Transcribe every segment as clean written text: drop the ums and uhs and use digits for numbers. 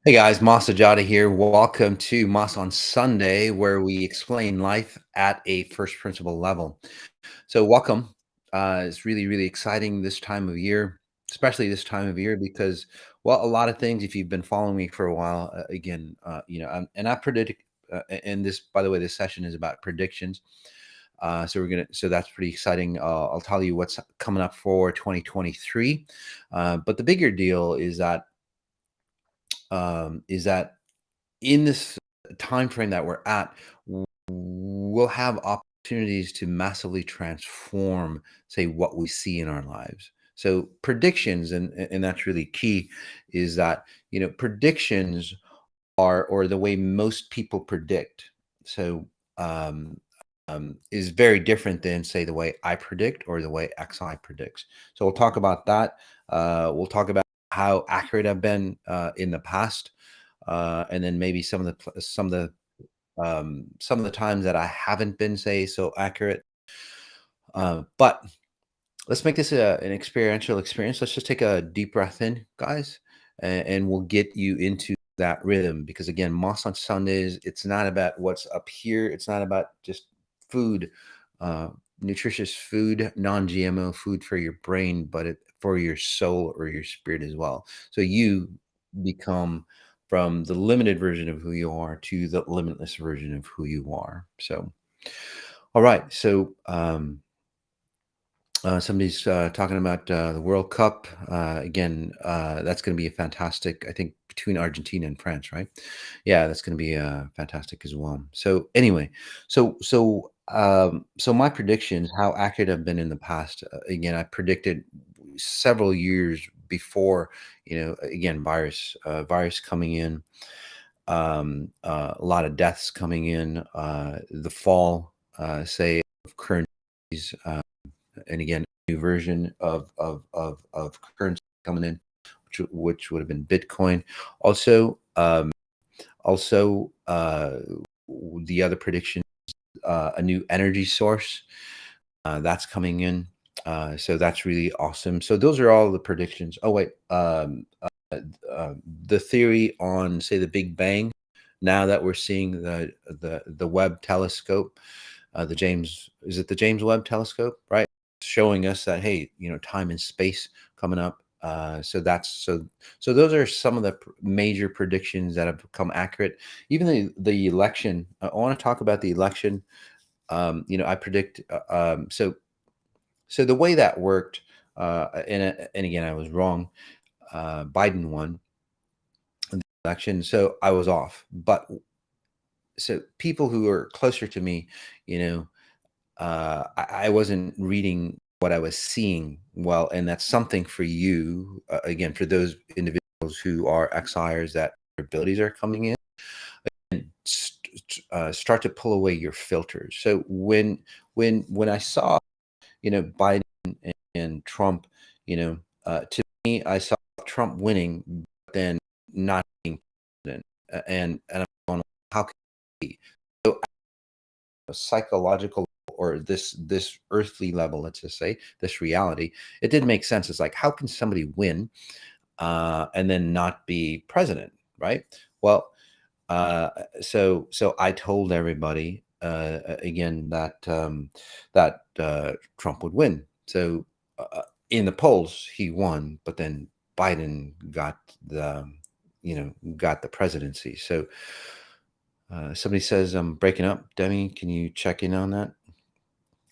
Hey guys, Masajada here. Welcome to Mas on Sunday, where we explain life at a first principle level. So, welcome. It's really, really exciting this time of year, especially this time of year, because, well, a lot of things. If you've been following me for a while, and I predict. And this, by the way, this session is about predictions. So that's pretty exciting. I'll tell you what's coming up for 2023. But the bigger deal is that in this time frame that we're at, we'll have opportunities to massively transform, say, what we see in our lives. So predictions, and that's really key, is that predictions are, or the way most people predict. So um, is very different than, say, the way I predict or the way XI predicts. So we'll talk about that. We'll talk about how accurate I've been in the past, and then maybe some of the times that I haven't been, say, so accurate. But let's make this an experiential experience. Let's just take a deep breath in, guys, and we'll get you into that rhythm. Because again, Moss on Sundays, it's not about what's up here. It's not about just food, uh, nutritious food, non-GMO food for your brain, but for your soul or your spirit as well. So you become from the limited version of who you are to the limitless version of who you are. So, all right. So, somebody's talking about the World Cup. Again, that's going to be a fantastic, I think, between Argentina and France, right? Yeah, that's going to be fantastic as well. So anyway, so my predictions, how accurate I've been in the past. Again, I predicted several years before, again, virus coming in, a lot of deaths coming in, the fall, say, of currencies. And again, new version of currency coming in, which would have been Bitcoin. Also, the other prediction, a new energy source that's coming in. So that's really awesome. So those are all the predictions. Oh wait, the theory on, say, the Big Bang. Now that we're seeing the Webb telescope, is it the James Webb telescope, right? Showing us that, hey, time and space coming up. So those are some of the major predictions that have become accurate. Even the election. I want to talk about the election. I predict. So the way that worked, and again, I was wrong. Biden won the election, so I was off. But so people who are closer to me, you know, I wasn't reading what I was seeing well, and that's something for you. Again, for those individuals who are XIers, that their abilities are coming in, and start to pull away your filters. So when I saw, Biden and Trump, to me, I saw Trump winning, but then not being president. And I'm going, how can it be? So a psychological, or this earthly level, let's just say, this reality, it didn't make sense. It's like, how can somebody win and then not be president, right? Well, so I told everybody, again, that Trump would win. So in the polls, he won, but then Biden got the presidency. So somebody says I'm breaking up. Demi, can you check in on that?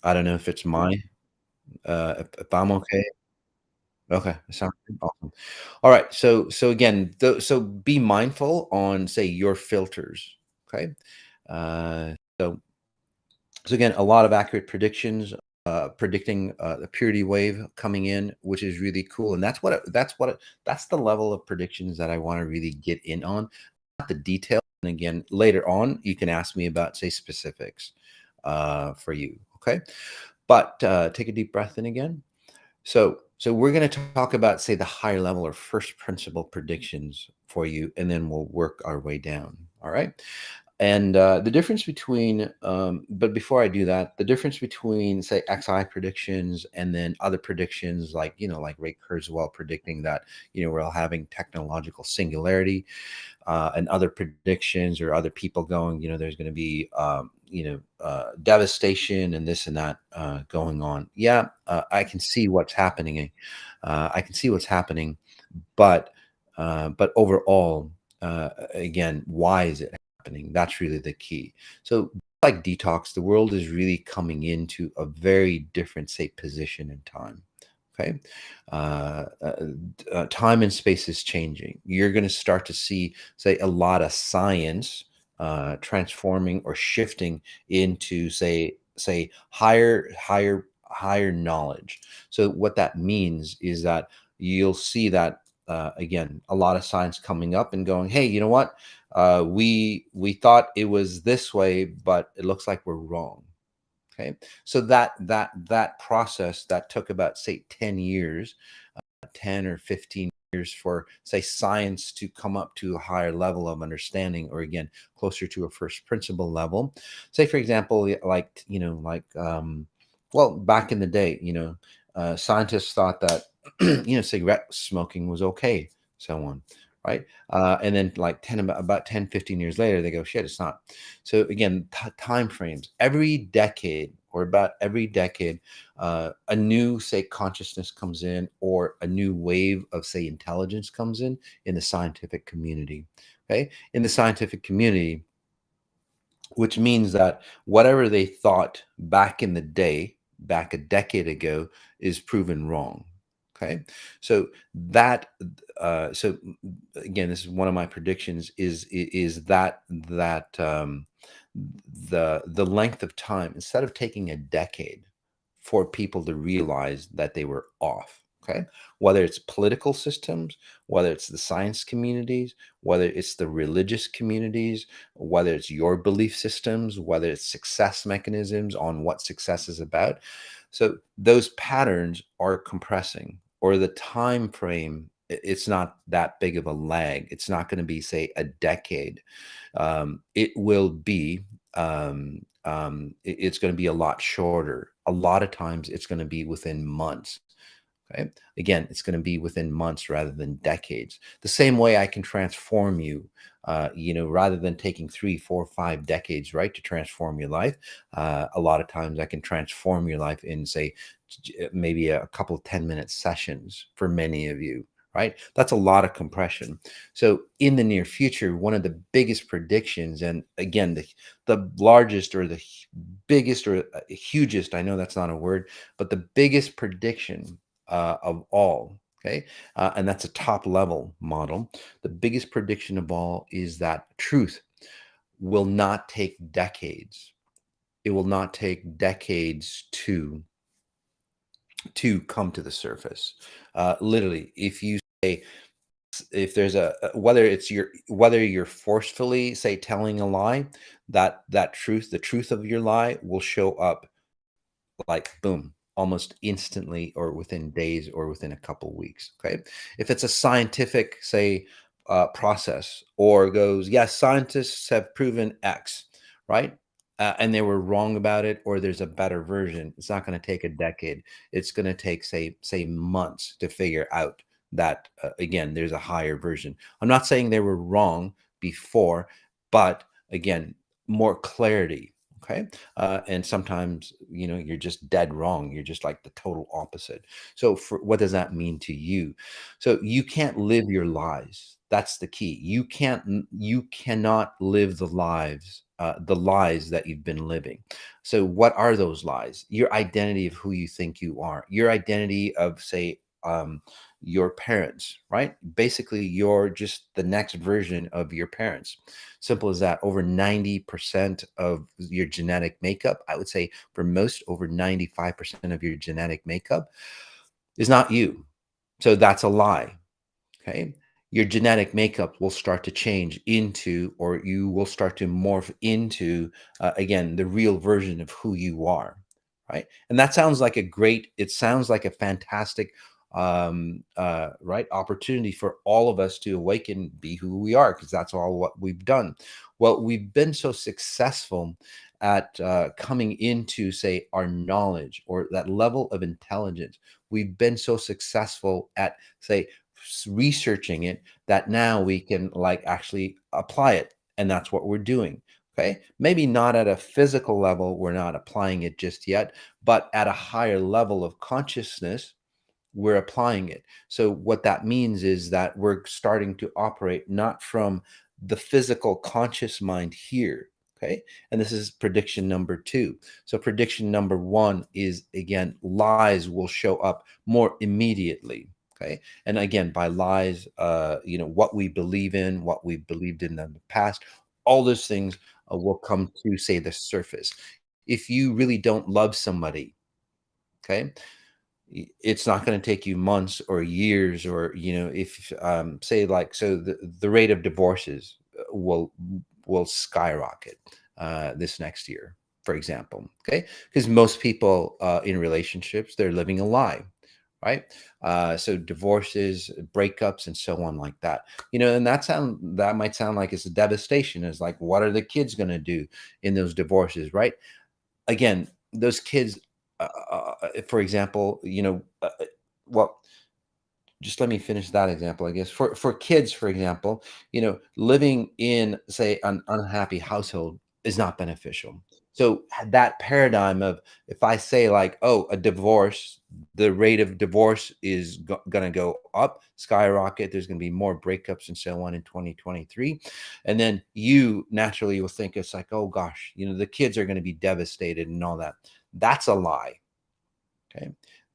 I don't know if it's my if I'm okay. Okay, sounds good. Awesome. All right. So again, so be mindful on, say, your filters. Okay. Uh, so so again, a lot of accurate predictions, predicting the purity wave coming in, which is really cool. And that's the level of predictions that I want to really get in on, not the detail. And again, later on, you can ask me about, say, specifics for you. Okay. But take a deep breath in again. So we're going to talk about, say, the higher level or first principle predictions for you, and then we'll work our way down. All right. And the difference between, but before I do that, the difference between, say, XI predictions and then other predictions, like, like Ray Kurzweil predicting that, we're all having technological singularity, and other predictions or other people going, there's going to be, devastation and this and that going on. Yeah, I can see what's happening. I can see what's happening, but overall, again, why is it happening? That's really the key. So, like detox, the world is really coming into a very different, say, position in time. Okay, time and space is changing. You're going to start to see, say, a lot of science transforming or shifting into, say, higher knowledge. So what that means is that you'll see that, again, a lot of science coming up and going, hey, you know what? We thought it was this way, but it looks like we're wrong. Okay, so that process that took about, say, 10 years, 10 or 15 years for, say, science to come up to a higher level of understanding, or again, closer to a first principle level. Say, for example, like, well, back in the day, scientists thought that, cigarette smoking was okay, so on, right? And then like 10, about 10, 15 years later, they go, shit, it's not. So again, time frames, every decade, or about every decade, a new, say, consciousness comes in, or a new wave of, say, intelligence comes in the scientific community. Okay, in the scientific community, which means that whatever they thought back in the day, back a decade ago, is proven wrong. Okay, so that, so again, this is one of my predictions, is that the length of time, instead of taking a decade for people to realize that they were off. Okay, whether it's political systems, whether it's the science communities, whether it's the religious communities, whether it's your belief systems, whether it's success mechanisms on what success is about. So those patterns are compressing, or the time frame, it's not that big of a lag. It's not going to be, say, a decade. It will be, it's going to be a lot shorter. A lot of times it's going to be within months. Okay. Again, it's going to be within months rather than decades. The same way I can transform you, rather than taking 3, 4, 5 decades, right, to transform your life. A lot of times I can transform your life in, say, maybe a couple of 10-minute sessions for many of you. Right. That's a lot of compression. So in the near future, one of the biggest predictions, and again, the largest, or the biggest, or hugest, I know that's not a word, but the biggest prediction of all. Okay. And that's a top level model. The biggest prediction of all is that truth will not take decades. It will not take decades to come to the surface. Literally, if you say, if there's whether you're forcefully, say, telling a lie, that truth, the truth of your lie, will show up, like, boom, almost instantly, or within days, or within a couple weeks. Okay, if it's a scientific, say, process, or goes, yes, scientists have proven X, right, and they were wrong about it, or there's a better version, it's not going to take a decade. It's going to take, say, months to figure out that, again, there's a higher version. I'm not saying they were wrong before, but again, more clarity. Okay, and sometimes, you're just dead wrong. You're just like the total opposite. So what does that mean to you? So you can't live your lies. That's the key. You cannot live the lies that you've been living. So what are those lies? Your identity of who you think you are, your identity of, say, your parents, right? Basically, you're just the next version of your parents. Simple as that. Over 90% of your genetic makeup, I would say for most, over 95% of your genetic makeup is not you. So that's a lie. Okay. Your genetic makeup will start to change into, or you will start to morph into, again, the real version of who you are. Right. And that sounds like it sounds like a fantastic, right, opportunity for all of us to awaken, be who we are, because that's all what we've done. Well, we've been so successful at coming into, say, our knowledge or that level of intelligence. We've been so successful at, say, researching it that now we can like actually apply it. And that's what we're doing. Okay. Maybe not at a physical level, we're not applying it just yet, but at a higher level of consciousness, we're applying it. So what that means is that we're starting to operate not from the physical conscious mind here. Okay. And this is prediction number two. So prediction number one is, again, lies will show up more immediately. Okay. And again, by lies, what we believe in, what we believed in the past, all those things will come to, say, the surface. If you really don't love somebody, okay, it's not going to take you months or years, or if say, like, so the rate of divorces will skyrocket this next year, for example. Okay, because most people in relationships, they're living a lie, right? So divorces, breakups, and so on, like that. And that might sound like it's a devastation. It's like, what are the kids going to do in those divorces, right? Again, those kids, for example, well, just let me finish that example, I guess. For kids, for example, living in, say, an unhappy household is not beneficial. So that paradigm of, if I say, like, oh, a divorce, the rate of divorce is going to go up, skyrocket. There's going to be more breakups and so on in 2023. And then you naturally will think it's like, oh gosh, the kids are going to be devastated and all that. That's a lie. Okay.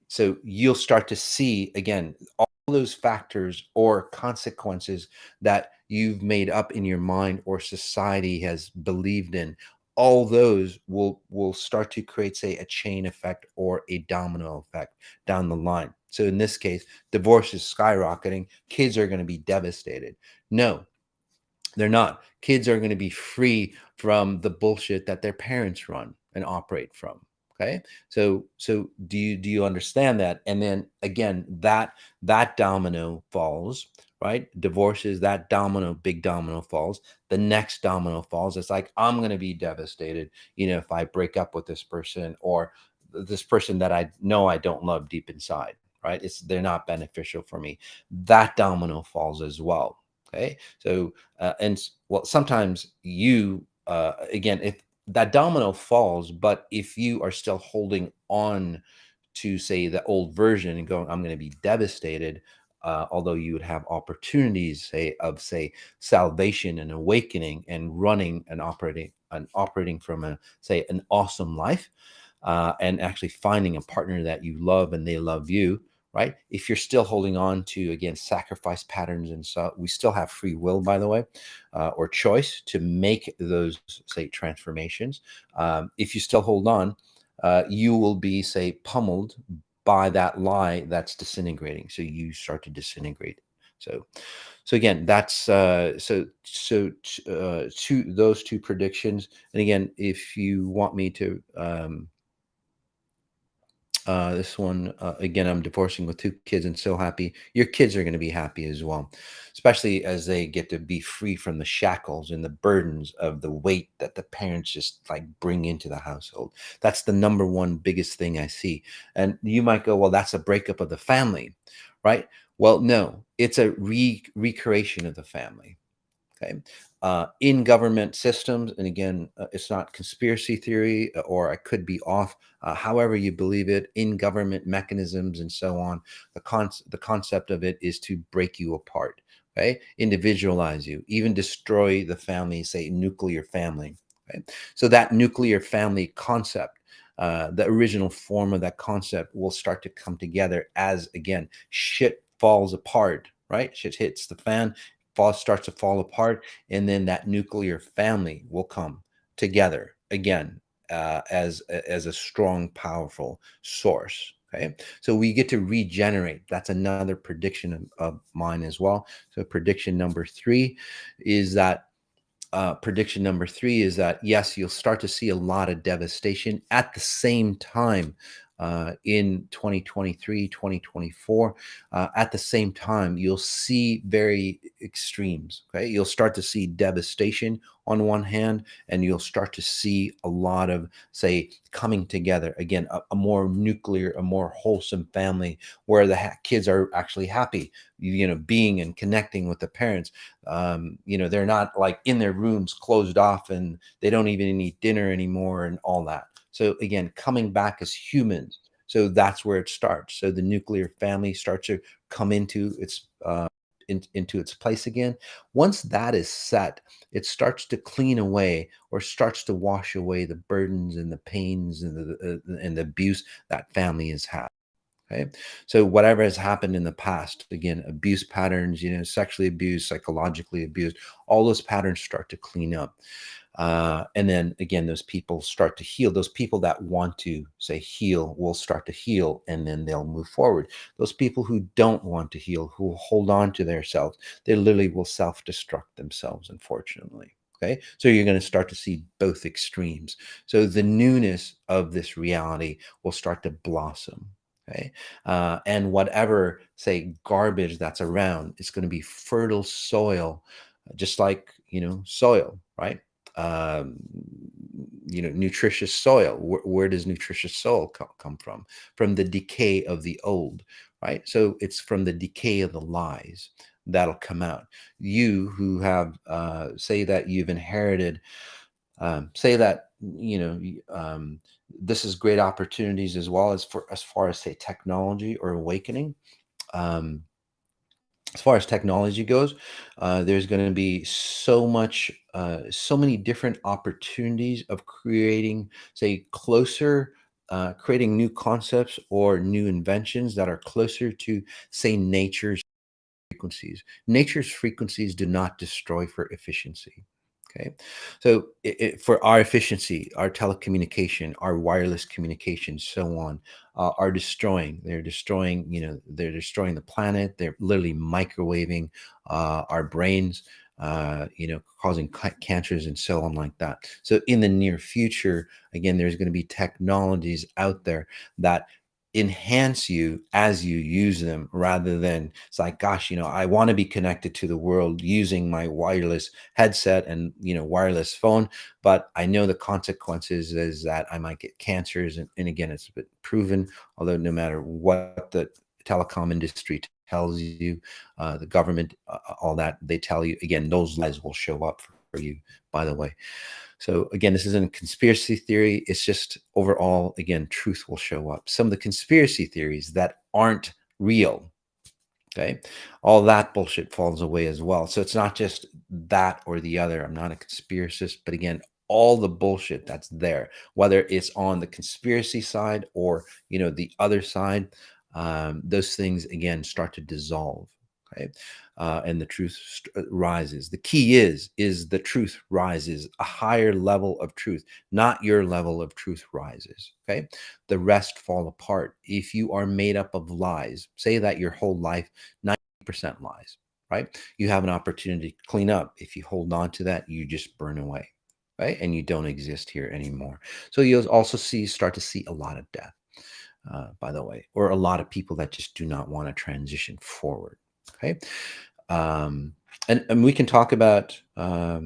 So you'll start to see, again, all those factors or consequences that you've made up in your mind or society has believed in. All those will start to create, say, a chain effect or a domino effect down the line. So in this case, divorce is skyrocketing. Kids are going to be devastated. No, they're not. Kids are going to be free from the bullshit that their parents run and operate from. Okay. So do you understand that? And then again, that domino falls, right? Divorces, that domino, big domino falls. The next domino falls. It's like, I'm going to be devastated, if I break up with this person, or this person that I know I don't love deep inside, right? They're not beneficial for me. That domino falls as well. Okay. So well, sometimes again, if that domino falls, but if you are still holding on to, say, the old version and going, I'm going to be devastated, although you would have opportunities, say, salvation and awakening and running and operating from say, an awesome life, and actually finding a partner that you love and they love you, right? If you're still holding on to, again, sacrifice patterns, and so we still have free will, by the way, or choice to make those, say, transformations. If you still hold on, you will be, say, pummeled by that lie that's disintegrating. So you start to disintegrate. So again, that's those two predictions. And again, if you want me to this one, again, I'm divorcing with two kids and so happy. Your kids are going to be happy as well, especially as they get to be free from the shackles and the burdens of the weight that the parents just like bring into the household. That's the number one biggest thing I see. And you might go, well, that's a breakup of the family, right? Well, no, it's a recreation of the family. Okay. In government systems, and again, it's not conspiracy theory, or I could be off, however you believe it, in government mechanisms and so on, the concept of it is to break you apart, okay? Individualize you, even destroy the family, say nuclear family, okay? So that nuclear family concept, the original form of that concept will start to come together as, again, shit falls apart, right? Shit hits the fan, starts to fall apart, and then that nuclear family will come together again, as a strong, powerful source. Okay, so we get to regenerate. That's another prediction of mine as well. So prediction number three is that yes, you'll start to see a lot of devastation. At the same time, in 2023, 2024. At the same time, you'll see very extremes. Okay, you'll start to see devastation on one hand, and you'll start to see a lot of, say, coming together again, a more nuclear, a more wholesome family where the kids are actually happy, being and connecting with the parents. They're not like in their rooms closed off and they don't even eat dinner anymore and all that. So again, coming back as humans. So that's where it starts. So the nuclear family starts to come into into its place again. Once that is set, it starts to clean away or starts to wash away the burdens and the pains and the abuse that family has had. Okay. So whatever has happened in the past, again, abuse patterns, sexually abused, psychologically abused, all those patterns start to clean up. And then again, those people start to heal. Those people that want to say heal will start to heal, and then they'll move forward. Those people who don't want to heal, who hold on to their selves, they literally will self-destruct themselves, unfortunately. Okay. So you're going to start to see both extremes. So the newness of this reality will start to blossom. Okay. And whatever, say, garbage that's around, it's going to be fertile soil, just like, soil, right? um, nutritious soil. Where does nutritious soil come from? From the decay of the old, right? So it's from the decay of the lies that'll come out. You who have, say that you've inherited, say that, this is great opportunities as well as far as, say, technology or awakening. Um, as far as technology goes, there's going to be so many different opportunities of creating, say, creating new concepts or new inventions that are closer to, say, nature's frequencies. Nature's frequencies do not destroy for efficiency. Okay. So for our efficiency, our telecommunication, our wireless communication, so on, are destroying. They're destroying the planet. They're literally microwaving our brains, causing cancers and so on like that. So in the near future, again, there's going to be technologies out there that enhance you as you use them, rather than it's like, gosh, I want to be connected to the world using my wireless headset and, wireless phone, but I know the consequences is that I might get cancers. And again, it's been proven, although no matter what the telecom industry tells you, the government, all that, they tell you, again, those lies will show up for you, by the way. So again, this isn't a conspiracy theory. It's just overall, again, truth will show up. Some of the conspiracy theories that aren't real, okay, all that bullshit falls away as well. So it's not just that or the other. I'm not a conspiracist, but again, all the bullshit that's there, whether it's on the conspiracy side or, the other side, those things again start to dissolve. Okay. And the truth rises. The key is the truth rises. A higher level of truth, not your level of truth, rises. Okay. The rest fall apart. If you are made up of lies, say that your whole life, 90% lies, right? You have an opportunity to clean up. If you hold on to that, you just burn away, right? And you don't exist here anymore. So you'll also start to see a lot of death, by the way, or a lot of people that just do not want to transition forward. Okay. Um, and we can talk about, uh,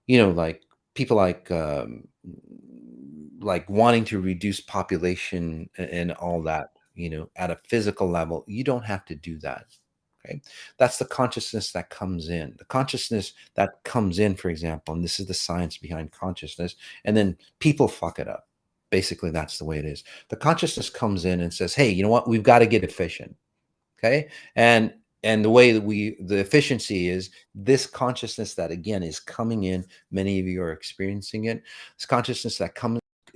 like people like wanting to reduce population and all that, at a physical level. You don't have to do that. Okay. That's the consciousness that comes in. The consciousness that comes in, for example, and this is the science behind consciousness, and then people fuck it up. Basically, that's the way it is. The consciousness comes in and says, hey, you know what? We've got to get efficient. Okay. And the way that the efficiency is this consciousness that again is coming in, many of you are experiencing it. This consciousness that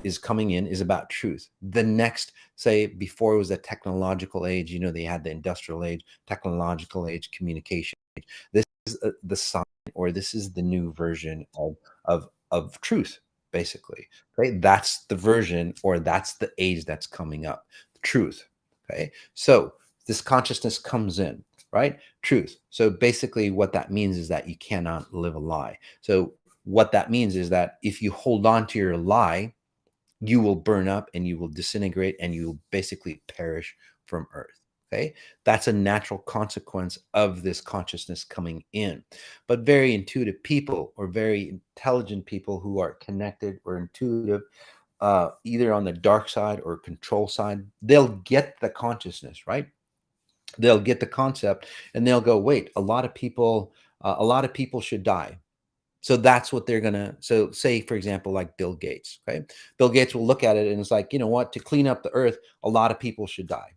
is coming in is about truth. The next, say, before it was a technological age, they had the industrial age, technological age, communication age. This is the sign, or this is the new version of truth, basically. Okay. That's the version, or that's the age that's coming up. Truth. Okay. So this consciousness comes in, right? Truth. So basically what that means is that you cannot live a lie. So What that means is that if you hold on to your lie, you will burn up and you will disintegrate and you will basically perish from earth. Okay. That's a natural consequence of this consciousness coming in. But very intuitive people or very intelligent people who are connected or intuitive, either on the dark side or control side, they'll get the consciousness, right? They'll get the concept and they'll go, wait, a lot of people should die. So that's what they're gonna. So say, for example, like Bill Gates. Okay, Bill Gates will look at it and it's like, you know what? To clean up the earth, a lot of people should die.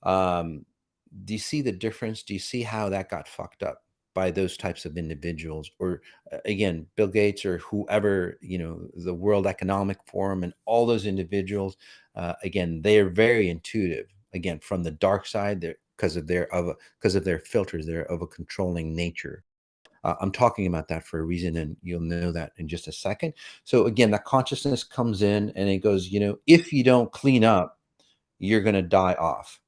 Um, do you see the difference? Do you see how that got fucked up by those types of individuals? Or again, Bill Gates or whoever, the World Economic Forum and all those individuals. Again, they are very intuitive. Again, from the dark side, they're because of their filters, they're of a controlling nature. I'm talking about that for a reason, and you'll know that in just a second. So again, that consciousness comes in and it goes, if you don't clean up, you're going to die off.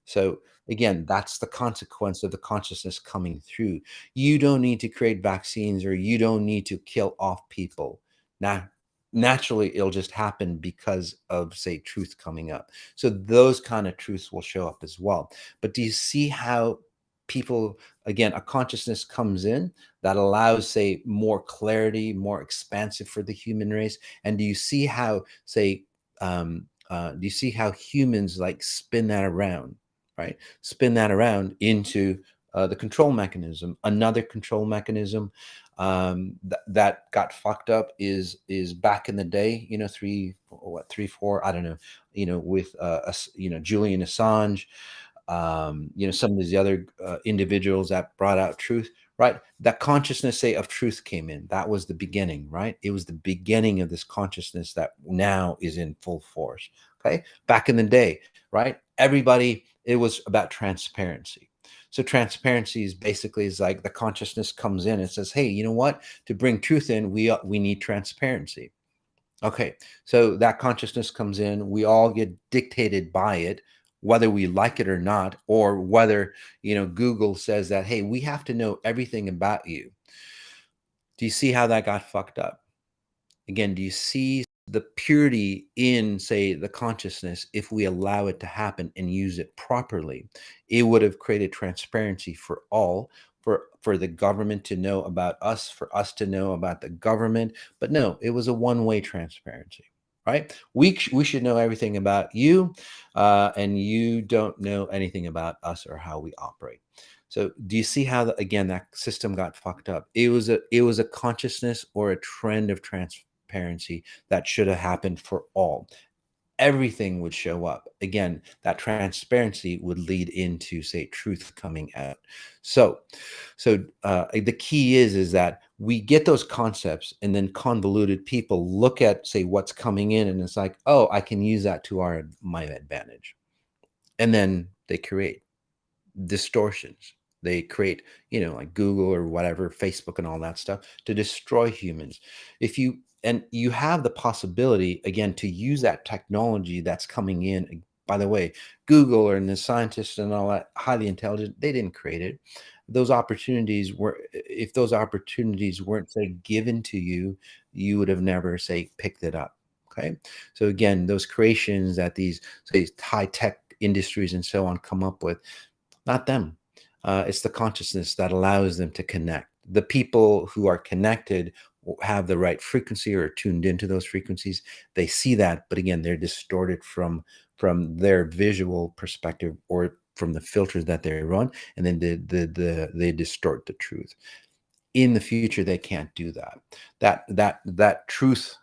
So again, that's the consequence of the consciousness coming through. You don't need to create vaccines or you don't need to kill off people. Now, naturally, it'll just happen because of, say, truth coming up. So those kind of truths will show up as well. But do you see how people, again, a consciousness comes in that allows, say, more clarity, more expansive for the human race? And do you see how, say, do you see how humans like spin that around? Right? Spin that around into the control mechanism. Another control mechanism that got fucked up is back in the day, 3, 4, I don't know, with Julian Assange, some of these other individuals that brought out truth, right? That consciousness, say, of truth came in. That was the beginning, right? It was the beginning of this consciousness that now is in full force. Okay. Back in the day, right? Everybody, it was about transparency. So transparency is like the consciousness comes in and says, hey, you know what? To bring truth in, we need transparency. Okay, so that consciousness comes in. We all get dictated by it, whether we like it or not, or whether, Google says that, hey, we have to know everything about you. Do you see how that got fucked up? Again, do you see the purity in, say, the consciousness? If we allow it to happen and use it properly, it would have created transparency for all, for the government to know about us, for us to know about the government. But no, it was a one-way transparency, right? We should know everything about you, and you don't know anything about us or how we operate. So do you see how, again, that system got fucked up? It was a consciousness or a trend of transparency that should have happened for all. Everything would show up. Again, that transparency would lead into, say, truth coming out. So the key is that we get those concepts, and then convoluted people look at, say, what's coming in, and it's like, oh, I can use that to my advantage, and then they create distortions. They create, like Google or whatever, Facebook and all that stuff to destroy humans. You have the possibility, again, to use that technology that's coming in. By the way, Google and the scientists and all that, highly intelligent, they didn't create it. Those opportunities were, if those opportunities weren't, say, given to you, you would have never, say, picked it up. Okay. So again, those creations that these, say, high tech industries and so on come up with, not them. It's the consciousness that allows them to connect. The people who are connected have the right frequency or are tuned into those frequencies. They see that, but again, they're distorted from their visual perspective or from the filters that they run, and then they distort the truth. In the future, they can't do that. That truth,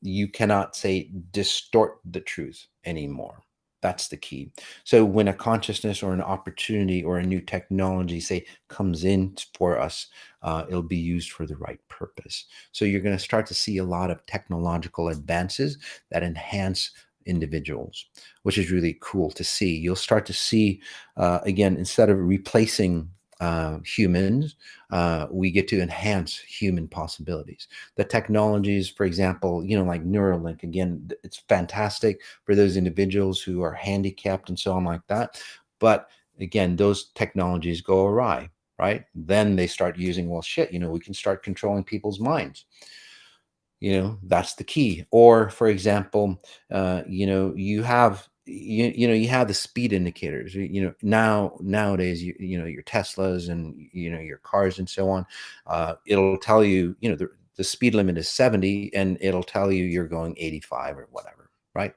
you cannot, say, distort the truth anymore. That's the key. So when a consciousness or an opportunity or a new technology, say, comes in for us, it'll be used for the right purpose. So you're going to start to see a lot of technological advances that enhance individuals, which is really cool to see. You'll start to see, again, instead of replacing humans, we get to enhance human possibilities. The technologies, for example, like Neuralink, again, it's fantastic for those individuals who are handicapped and so on like that. But again, those technologies go awry, right? Then they start using, well, shit, we can start controlling people's minds. That's the key. Or for example, you have the speed indicators. Nowadays, your Teslas and your cars and so on. It'll tell you, the speed limit is 70, and it'll tell you you're going 85 or whatever, right?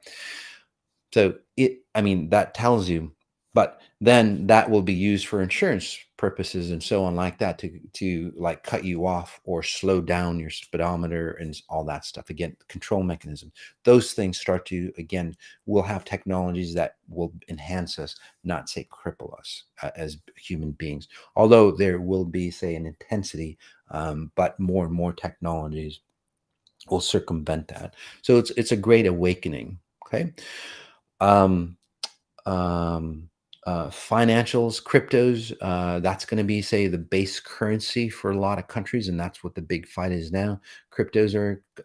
So that tells you, but then that will be used for insurance purposes and so on, like that, to like cut you off or slow down your speedometer and all that stuff. Again, control mechanism. Those things start to, again, we'll have technologies that will enhance us, not say cripple us as human beings. Although there will be, say, an intensity, but more and more technologies will circumvent that. So it's a great awakening. Okay. Um, um, Financials, cryptos, that's going to be, say, the base currency for a lot of countries, and that's what the big fight is now. Cryptos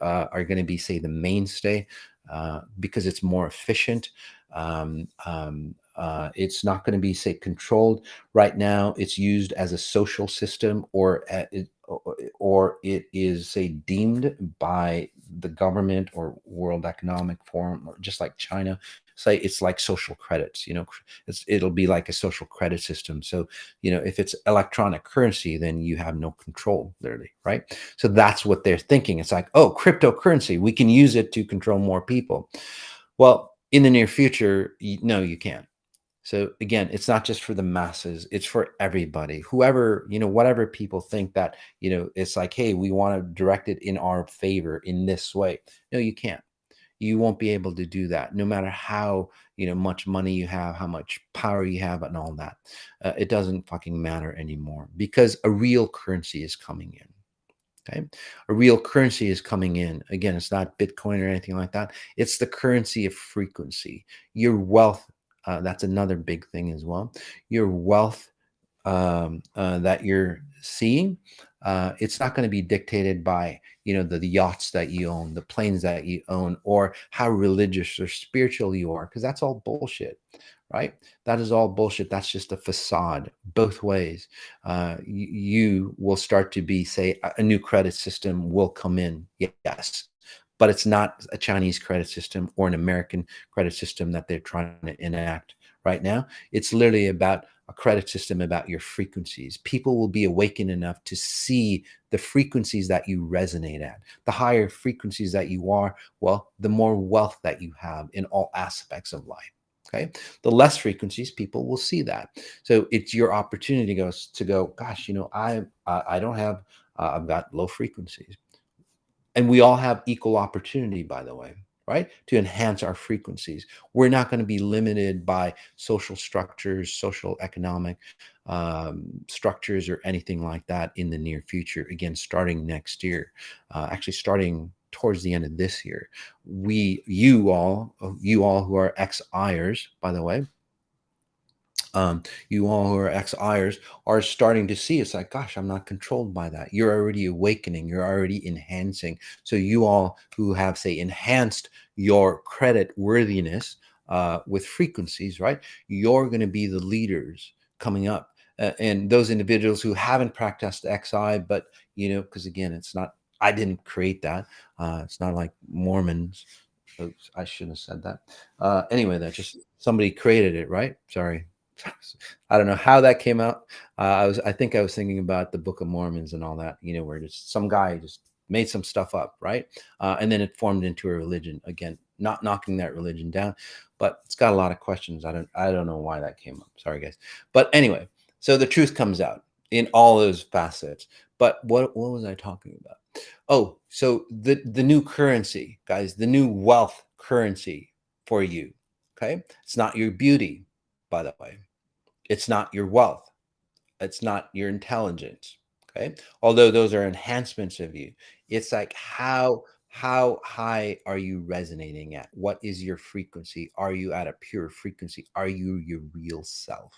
are going to be, say, the mainstay, because it's more efficient. It's not going to be, say, controlled. Right now, it's used as a social system, or it is, say, deemed by the government or World Economic Forum, or just like China. Say it's like social credits. It'll be like a social credit system. So if it's electronic currency, then you have no control, literally, right? So that's what they're thinking. It's like, oh, cryptocurrency, we can use it to control more people. Well, in the near future, no, you can't. So again, it's not just for the masses, it's for everybody. Whoever, whatever people think that, it's like, hey, we want to direct it in our favor in this way. No, you can't. You won't be able to do that, no matter how much money you have, how much power you have, and all that. It doesn't fucking matter anymore, because a real currency is coming in. Okay, a real currency is coming in. Again, it's not Bitcoin or anything like that. It's the currency of frequency. Your wealth. That's another big thing as well. Your wealth, that you're seeing, it's not going to be dictated by the yachts that you own, the planes that you own, or how religious or spiritual you are, because that's all bullshit, right? That is all bullshit. That's just a facade, both ways. You will start to be, say, a new credit system will come in, yes, but it's not a Chinese credit system or an American credit system that they're trying to enact right now. It's literally about a credit system, about your frequencies. People will be awakened enough to see the frequencies that you resonate at. The higher frequencies that you are, well, the more wealth that you have in all aspects of life. Okay. The less frequencies, people will see that. So it's your opportunity to go, gosh, I don't have, I've got low frequencies. And we all have equal opportunity, by the way, right? To enhance our frequencies. We're not going to be limited by social structures, social economic structures, or anything like that in the near future. Again, starting next year, actually starting towards the end of this year, you all who are ex-Iers, by the way, you all who are ex-Iers are starting to see, it's like, gosh, I'm not controlled by that. You're already awakening. You're already enhancing. So you all who have, say, enhanced your credit worthiness with frequencies, right? You're going to be the leaders coming up. And those individuals who haven't practiced XI, but, because again, it's not, I didn't create that. It's not like Mormons. Oops, I shouldn't have said that. Anyway, that just somebody created it, right? Sorry. I don't know how that came out. I think I was thinking about the Book of Mormons and all that, where just some guy just made some stuff up, right? And then it formed into a religion. Again, not knocking that religion down, but it's got a lot of questions. I don't know why that came up. Sorry, guys. But anyway, so the truth comes out in all those facets. But what was I talking about? Oh, so the new currency, guys, the new wealth currency for you. Okay, it's not your beauty, by the way. It's not your wealth. It's not your intelligence. Okay. Although those are enhancements of you. It's like how high are you resonating at? What is your frequency? Are you at a pure frequency? Are you your real self?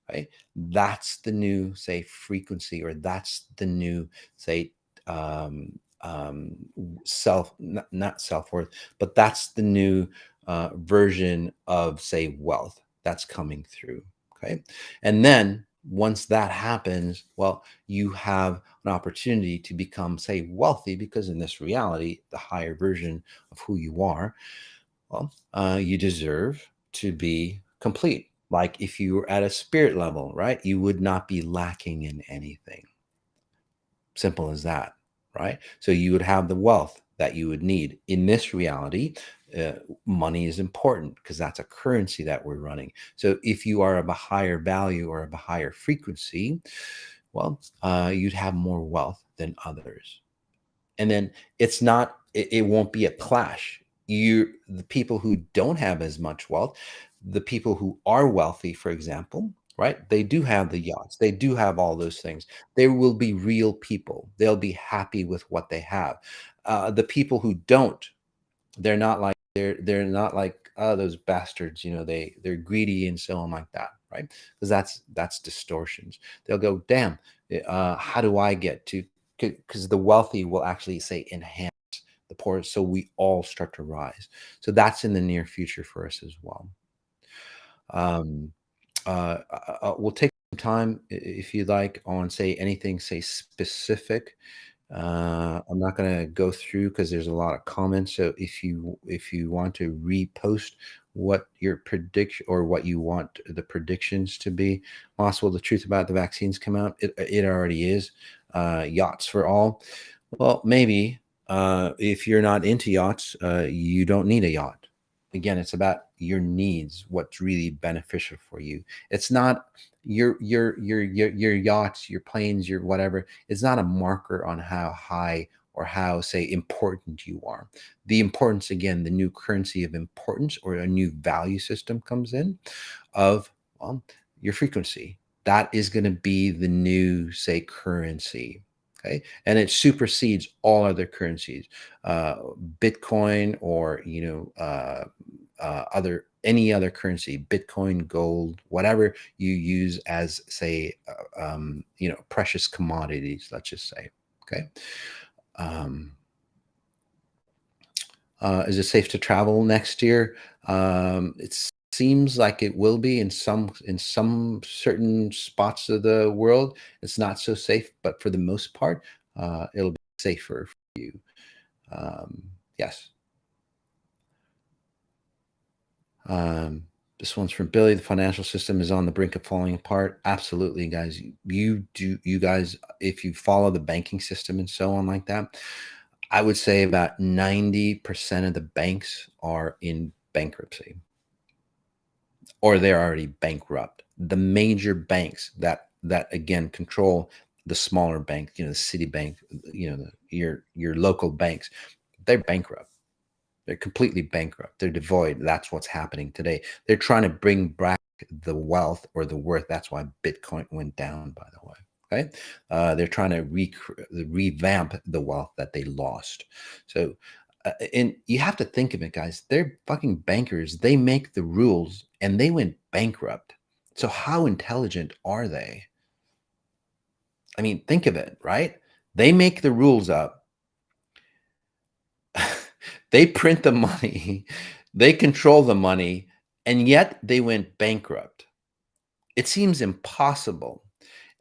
Right. That's the new, say, frequency, or that's the new, say, self, not self-worth, but that's the new version of, say, wealth that's coming through. Okay. And then Once that happens, well, you have an opportunity to become, say, wealthy, because in this reality, the higher version of who you are, well, you deserve to be complete. Like if you were at a spirit level, right? You would not be lacking in anything. Simple as that, right? So you would have the wealth that you would need. In this reality, uh, money is important because that's a currency that we're running. So if you are of a higher value or of a higher frequency, well, you'd have more wealth than others. And then it won't be a clash. The people who don't have as much wealth, the people who are wealthy, for example, right? They do have the yachts, they do have all those things. They will be real people. They'll be happy with what they have. The people who don't, they're not like, oh, those bastards, they're greedy and so on like that, right? Because that's distortions. They'll go, damn, how do I get to? Because the wealthy will actually say enhance the poor, so we all start to rise. So that's in the near future for us as well. Um, we'll take some time, if you'd like, on say anything, say specific. I'm not going to go through because there's a lot of comments. So if you want to repost what your prediction or what you want the predictions to be, possible the truth about the vaccines come out. It already is. Yachts for all. Well, maybe if you're not into yachts, you don't need a yacht. Again, it's about your needs, what's really beneficial for you. It's not your yachts, your planes, your whatever. It's not a marker on how high or how, say, important you are. The importance, again, the new currency of importance or a new value system comes in of, well, your frequency. That is going to be the new, say, currency. Okay. And it supersedes all other currencies, uh, Bitcoin, or, other any other currency, Bitcoin, gold, whatever you use as, say, precious commodities, let's just say. Okay. Um, is it safe to travel next year? It seems like it will be in some certain spots of the world. It's not so safe, but for the most part, it'll be safer for you. Um, yes. Um, this one's from Billy. The financial system is on the brink of falling apart. Absolutely, guys. You guys, if you follow the banking system and so on like that, I would say about 90% of the banks are in bankruptcy, or they're already bankrupt. The major banks that again control the smaller banks, the Citibank, your local banks, they're bankrupt. They're completely bankrupt. They're devoid. That's what's happening today. They're trying to bring back the wealth or the worth. That's why Bitcoin went down, by the way. Okay. They're trying to revamp the wealth that they lost. So, and you have to think of it, guys. They're fucking bankers. They make the rules and they went bankrupt. So, how intelligent are they? I mean, think of it, right? They make the rules up. They print the money, they control the money, and yet they went bankrupt. It seems impossible.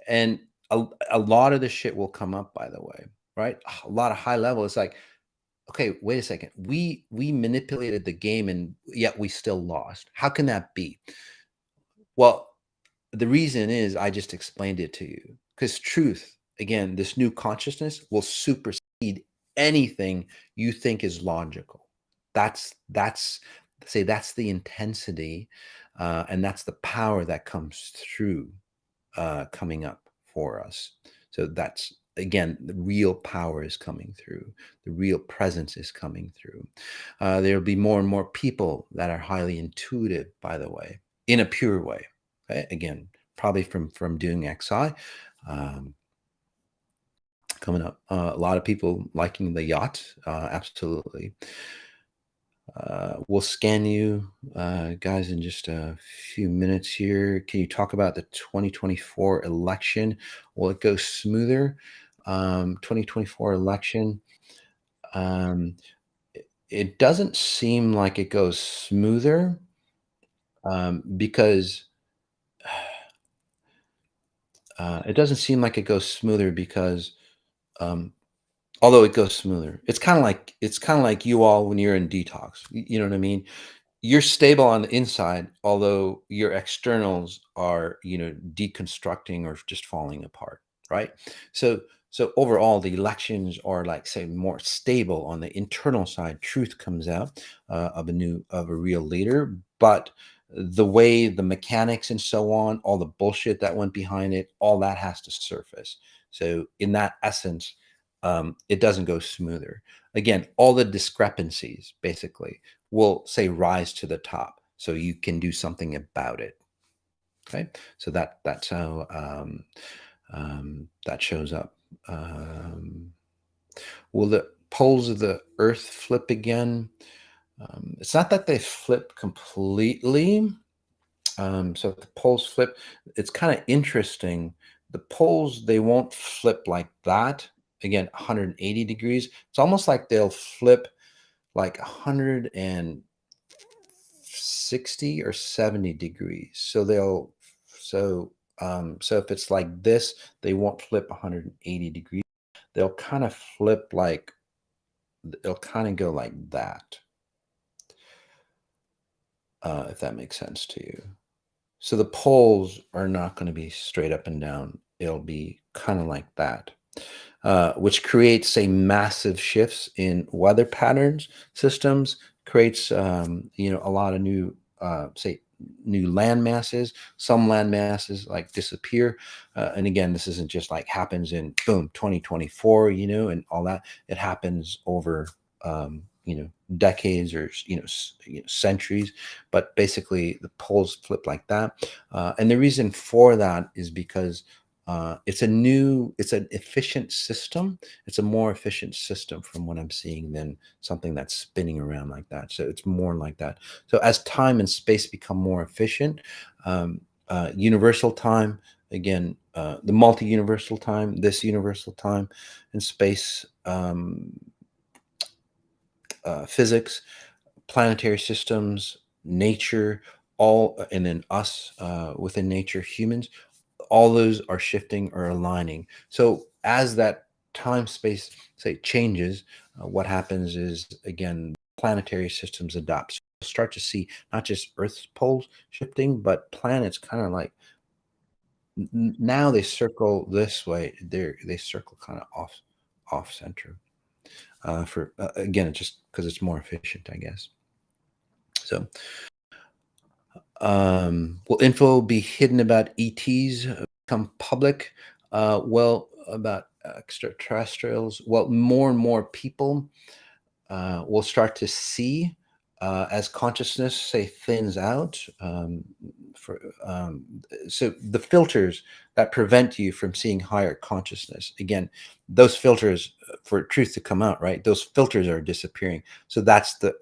And a lot of the shit will come up, by the way, right? A lot of high level. It's like, okay, wait a second. We manipulated the game and yet we still lost. How can that be? Well, the reason is I just explained it to you. Because truth, again, this new consciousness will supersede anything you think is logical. That's say that's the intensity, and that's the power that comes through, coming up for us. So that's again, the real power is coming through. The real presence is coming through. There'll be more and more people that are highly intuitive, by the way, in a pure way. Okay? Again, probably from doing XI. Um, coming up, a lot of people liking the yacht. Absolutely. We'll scan you, guys, in just a few minutes here. Can you talk about the 2024 election? Will it go smoother? 2024 election. Um, it doesn't seem like it goes smoother, because It doesn't seem like it goes smoother because, um, although it goes smoother, it's kind of like you all when you're in detox. You know what I mean? You're stable on the inside, although your externals are, deconstructing or just falling apart, right? So, so overall, the elections are like say more stable on the internal side. Truth comes out of a real leader, but the way the mechanics and so on, all the bullshit that went behind it, all that has to surface. So, in that essence, it doesn't go smoother. Again, all the discrepancies basically will say rise to the top so you can do something about it. Okay, so that's how that shows up. um, will the poles of the earth flip again? It's not that they flip completely. So if the poles flip, it's kind of interesting. The poles, they won't flip like that, again 180 degrees. It's almost like they'll flip like 160 or 70 degrees. So if it's like this, they won't flip 180 degrees. They'll kind of flip like, they'll kind of go like that, if that makes sense to you. So the poles are not going to be straight up and down. It'll be kind of like that, which creates, say, massive shifts in weather patterns, systems, creates, a lot of new, say, new land masses. Some land masses like disappear. And again, this isn't just like happens in boom, 2024, and all that. It happens over, decades or, centuries, but basically the poles flip like that. And the reason for that is because it's an efficient system. It's a more efficient system from what I'm seeing than something that's spinning around like that. So it's more like that. So as time and space become more efficient, universal time, again, the multi-universal time, this universal time and space, physics, planetary systems, nature, all, and then us, within nature, humans, all those are shifting or aligning. So as that time space, say, changes, what happens is, again, planetary systems adapt. So you'll start to see not just Earth's poles shifting, but planets kind of like, now they circle this way. They circle kind of off center, for again, just because it's more efficient, I guess. So, will info be hidden about ETs become public? Well, about extraterrestrials. Well, more and more people will start to see, as consciousness, say, thins out. For So the filters that prevent you from seeing higher consciousness, again, those filters, for truth to come out, right? Those filters are disappearing. So that's the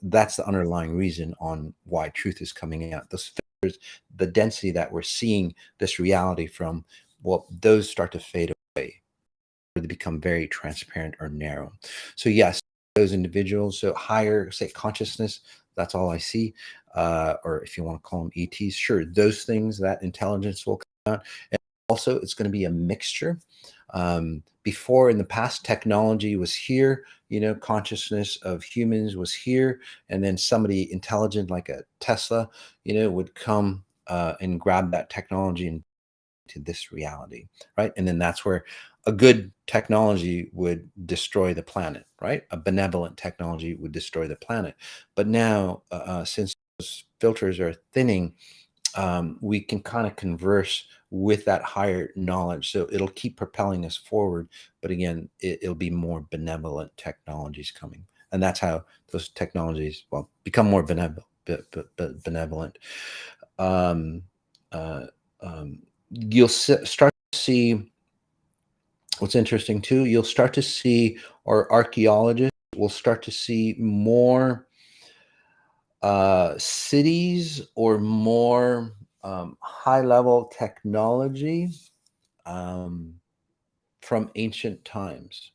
underlying reason on why truth is coming out. Those filters, the density that we're seeing this reality from, well, those start to fade away, or they become very transparent or narrow. So yes, those individuals, so higher, say, consciousness, that's all I see. Or if you want to call them ETs, sure, those things, that intelligence will come out. And also, it's going to be a mixture. Before, in the past, technology was here, consciousness of humans was here, and then somebody intelligent like a Tesla, would come, and grab that technology and to this reality, right? And then that's where a good technology would destroy the planet, right? A benevolent technology would destroy the planet. But now, since those filters are thinning, we can kind of converse with that higher knowledge. So it'll keep propelling us forward. But again, it'll be more benevolent technologies coming. And that's how those technologies, well, become more benevolent. Um, uh, you'll start to see what's interesting too. You'll start to see, or archaeologists will start to see more cities or more high level technology um, from ancient times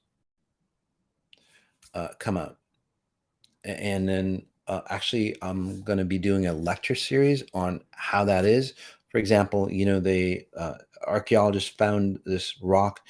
come out. And then actually, I'm going to be doing a lecture series on how that is For example, the archaeologists found this rock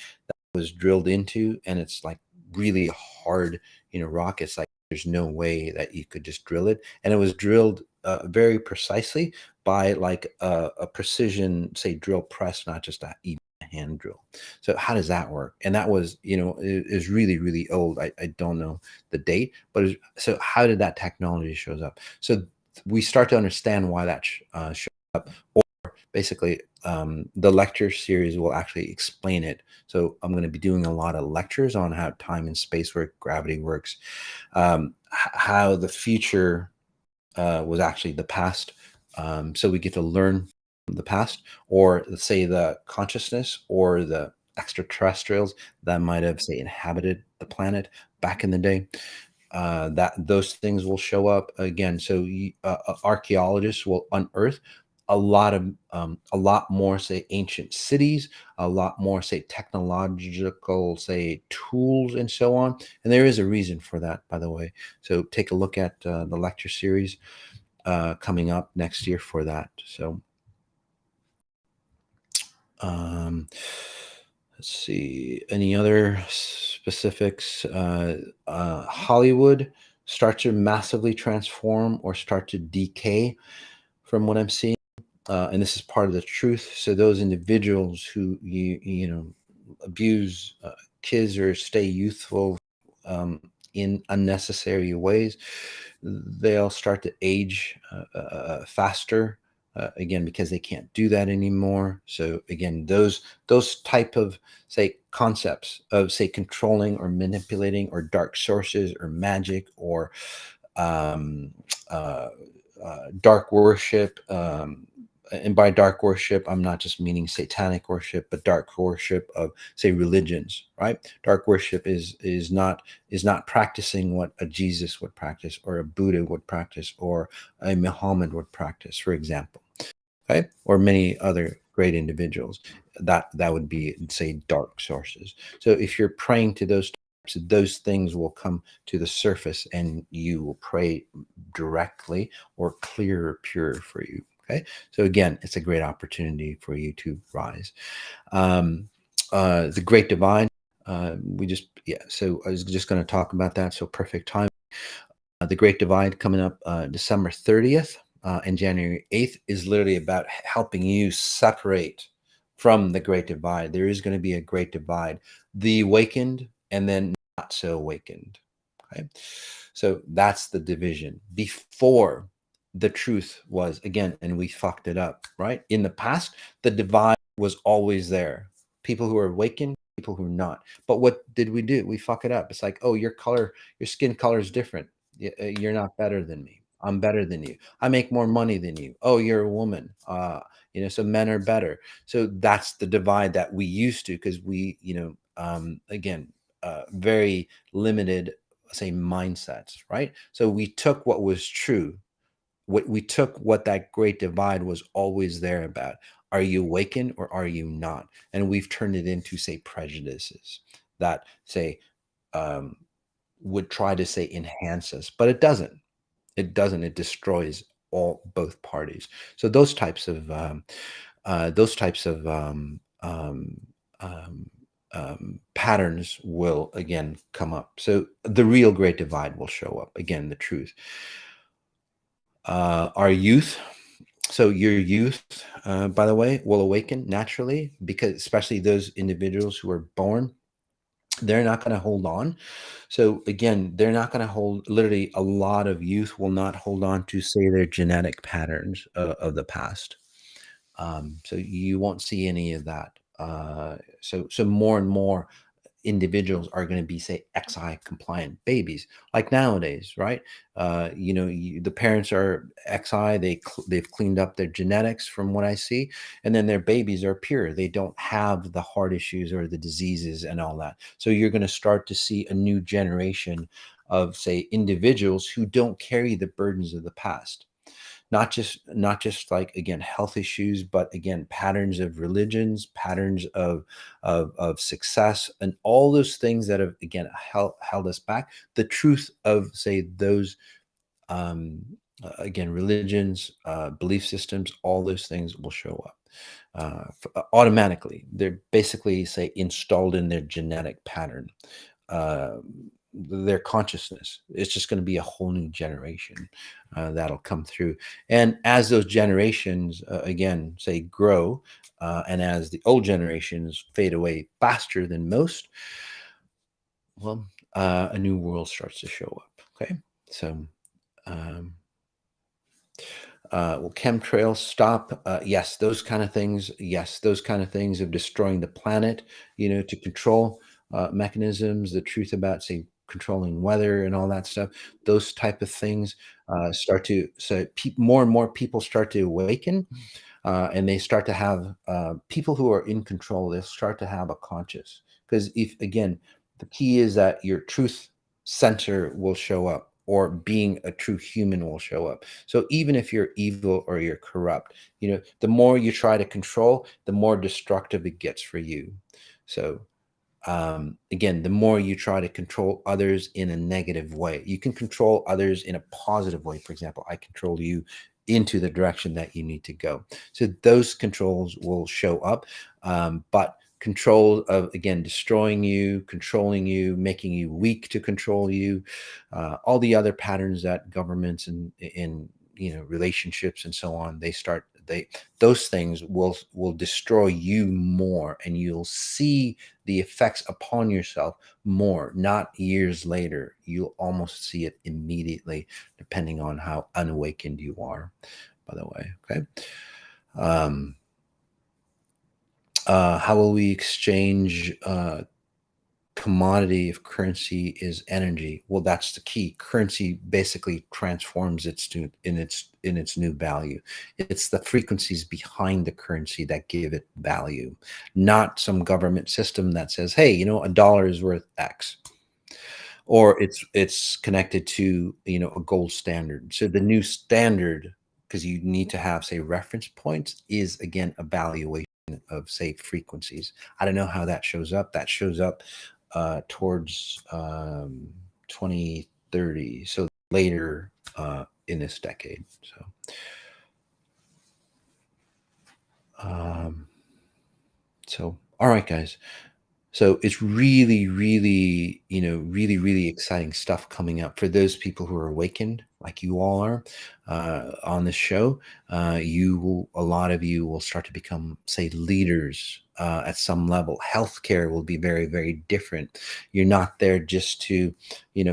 was drilled into, and it's like really hard, rock. It's like there's no way that you could just drill it, and it was drilled very precisely by like a precision, say, drill press, not just even a hand drill. So how does that work? And that was, is really, really old. I don't know the date, but so how did that technology shows up? So we start to understand why that shows up. Basically, the lecture series will actually explain it. So I'm going to be doing a lot of lectures on how time and space work, gravity works, how the future was actually the past. So we get to learn from the past, or let's say the consciousness or the extraterrestrials that might have, say, inhabited the planet back in the day. That those things will show up again. So archaeologists will unearth a lot more, say, ancient cities, a lot more, say, technological, say, tools, and so on. And there is a reason for that, by the way. So take a look at the lecture series coming up next year for that. So um, let's see, any other specifics? Hollywood starts to massively transform or start to decay from what I'm seeing. And this is part of the truth. So those individuals who abuse kids or stay youthful in unnecessary ways, they'll start to age faster. Again, because they can't do that anymore. So again, those type of, say, concepts of, say, controlling or manipulating or dark sources or magic or um, uh, dark worship. And by dark worship, I'm not just meaning satanic worship, but dark worship of, say, religions, right? Dark worship is not practicing what a Jesus would practice, or a Buddha would practice, or a Muhammad would practice, for example, okay, or many other great individuals. That would be, say, dark sources. So if you're praying to those types, those things will come to the surface, and you will pray directly or clear or pure for you. Okay, so again, it's a great opportunity for you to rise. The Great Divide. So I was just going to talk about that. So perfect time. The Great Divide coming up December 30th and January 8th is literally about helping you separate from the Great Divide. There is going to be a Great Divide, the awakened and then not so awakened. Okay. So that's the division. Before, the truth was, again, and we fucked it up, right? In the past, the divide was always there. People who are awakened, people who are not. But what did we do? We fuck it up. It's like, oh, your skin color is different. You're not better than me. I'm better than you. I make more money than you. Oh, you're a woman. So men are better. So that's the divide that we used to, because we, again, very limited, say, mindsets, right? So we took what was true. What we took, what that great divide was always there about. Are you awakened or are you not? And we've turned it into, say, prejudices that, say, um, would try to, say, enhance us, but it doesn't. It doesn't. It destroys both parties. So those types of um, patterns will again come up. So the real great divide will show up again. The truth. Our youth. So your youth, by the way, will awaken naturally, because especially those individuals who are born, they're not going to hold on. So again, they're not going to hold. Literally, a lot of youth will not hold on to, say, their genetic patterns of the past. So you won't see any of that. So more and more individuals are going to be, say, XI compliant babies, like nowadays, right? The parents are XI. They've cleaned up their genetics, from what I see, and then their babies are pure. They don't have the heart issues or the diseases and all that. So you're going to start to see a new generation of, say, individuals who don't carry the burdens of the past. Not just like, again, health issues, but again, patterns of religions, patterns of success, and all those things that have, again, held us back. The truth of, say, those again, religions, belief systems, all those things will show up automatically. They're basically, say, installed in their genetic pattern, uh, their consciousness. It's just going to be a whole new generation that'll come through. And as those generations, again, say, grow, and as the old generations fade away faster than most, well, a new world starts to show up. Okay. So, um, will chemtrails stop? Yes, those kind of things. Yes, those kind of things of destroying the planet, to control mechanisms, the truth about, say, controlling weather and all that stuff. Those type of things start to, so more and more people start to awaken, and they start to have people who are in control. They'll start to have a conscious, because if, again, the key is that your truth center will show up, or being a true human will show up. So even if you're evil or you're corrupt, the more you try to control, the more destructive it gets for you. So again, the more you try to control others in a negative way, you can control others in a positive way. For example, I control you into the direction that you need to go. So those controls will show up. But control of, again, destroying you, controlling you, making you weak to control you, all the other patterns that governments and in relationships and so on, those things will destroy you more, and you'll see the effects upon yourself more, not years later. You'll almost see it immediately, depending on how unawakened you are, by the way. Okay. um how will we exchange commodity if currency is energy? Well, that's the key. Currency basically transforms in its new value. It's the frequencies behind the currency that give it value, not some government system that says, hey, a dollar is worth X, or it's connected to a gold standard. So the new standard, because you need to have, say, reference points, is, again, evaluation of, say, frequencies. I don't know how that shows up. That shows up towards 2030, so later in this decade. Um, so all right, guys. So it's really, really, really, really exciting stuff coming up for those people who are awakened, like you all are, on this show. A lot of you will start to become, say, leaders at some level. Healthcare will be very, very different. You're not there just to,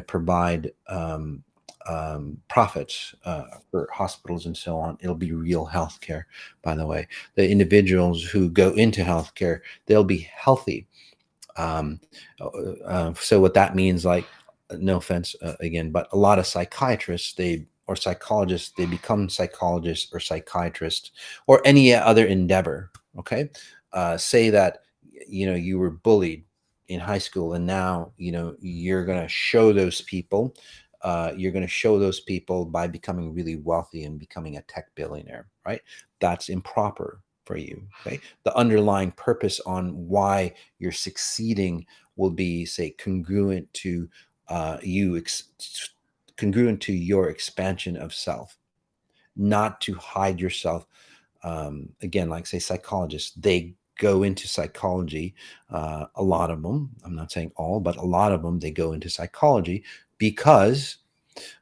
provide profits for hospitals and so on. It'll be real healthcare, by the way. The individuals who go into healthcare, they'll be healthy. um, so what that means, like, no offense, again, but a lot of psychiatrists, or psychologists, they become psychologists or psychiatrists or any other endeavor. Okay. Say that, you were bullied in high school, and now, you're going to show those people, by becoming really wealthy and becoming a tech billionaire, right? That's improper for you. Okay. The underlying purpose on why you're succeeding will be, say, congruent to congruent to your expansion of self, not to hide yourself. Again, like, say, psychologists, they go into psychology. A lot of them, I'm not saying all, but a lot of them, they go into psychology because,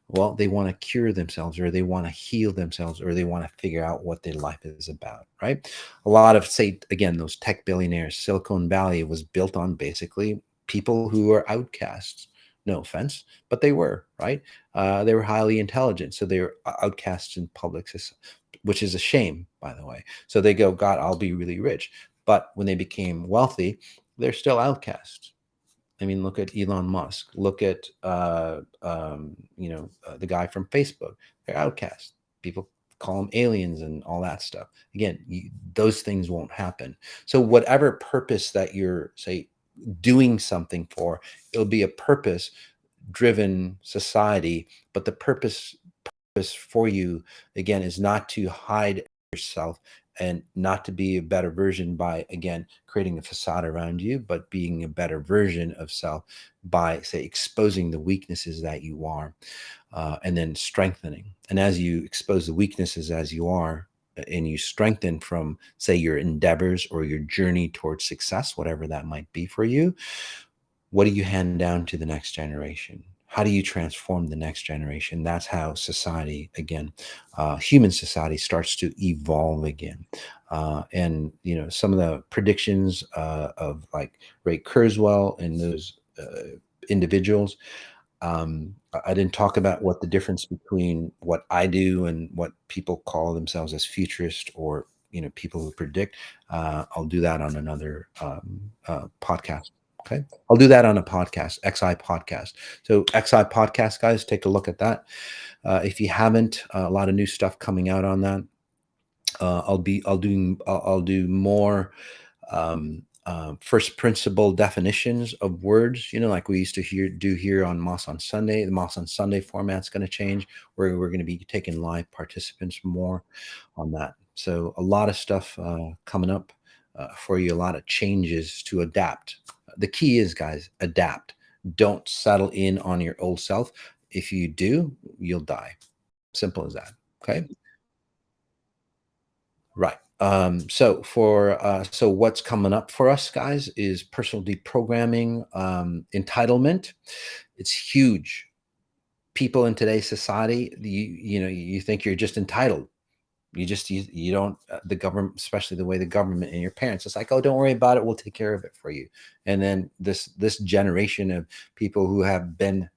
well, they want to cure themselves, or they want to heal themselves, or they want to figure out what their life is about, right? A lot of, say, again, those tech billionaires, Silicon Valley was built on basically people who are outcasts. No offense, but they were, right? They were highly intelligent, so they were outcasts in public, which is a shame, by the way. So they go, God, I'll be really rich. But when they became wealthy, they're still outcasts. I mean, look at Elon Musk. Look at the guy from Facebook. They're outcasts. People call them aliens and all that stuff. Again, those things won't happen. So whatever purpose that you're, say, doing something for, it'll be a purpose-driven society. But the purpose for you, again, is not to hide yourself, and not to be a better version by, again, creating a facade around you, but being a better version of self by, say, exposing the weaknesses that you are, and then strengthening. And as you expose the weaknesses as you are, and you strengthen from, say, your endeavors or your journey towards success, whatever that might be for you, what do you hand down to the next generation? How do you transform the next generation? That's how society, again, human society, starts to evolve again. And some of the predictions of like Ray Kurzweil and those individuals. I didn't talk about what the difference between what I do and what people call themselves as futurist, or people who predict. I'll do that on another podcast. Okay, I'll do that on a podcast, XI podcast. So XI podcast, guys, take a look at that. If you haven't, a lot of new stuff coming out on that. I'll do more first principle definitions of words, like we used to do here on Moss on Sunday. The Moss on Sunday format's going to change, where we're going to be taking live participants more on that. So a lot of stuff coming up for you, a lot of changes to adapt. The key is, guys, adapt. Don't settle in on your old self. If you do, you'll die. Simple as that. Okay. Right. So what's coming up for us, guys, is personal deprogramming, entitlement. It's huge. People in today's society, you think you're just entitled. You don't, the government, especially the way the government and your parents, it's like, oh, don't worry about it, we'll take care of it for you. And then this generation of people who have been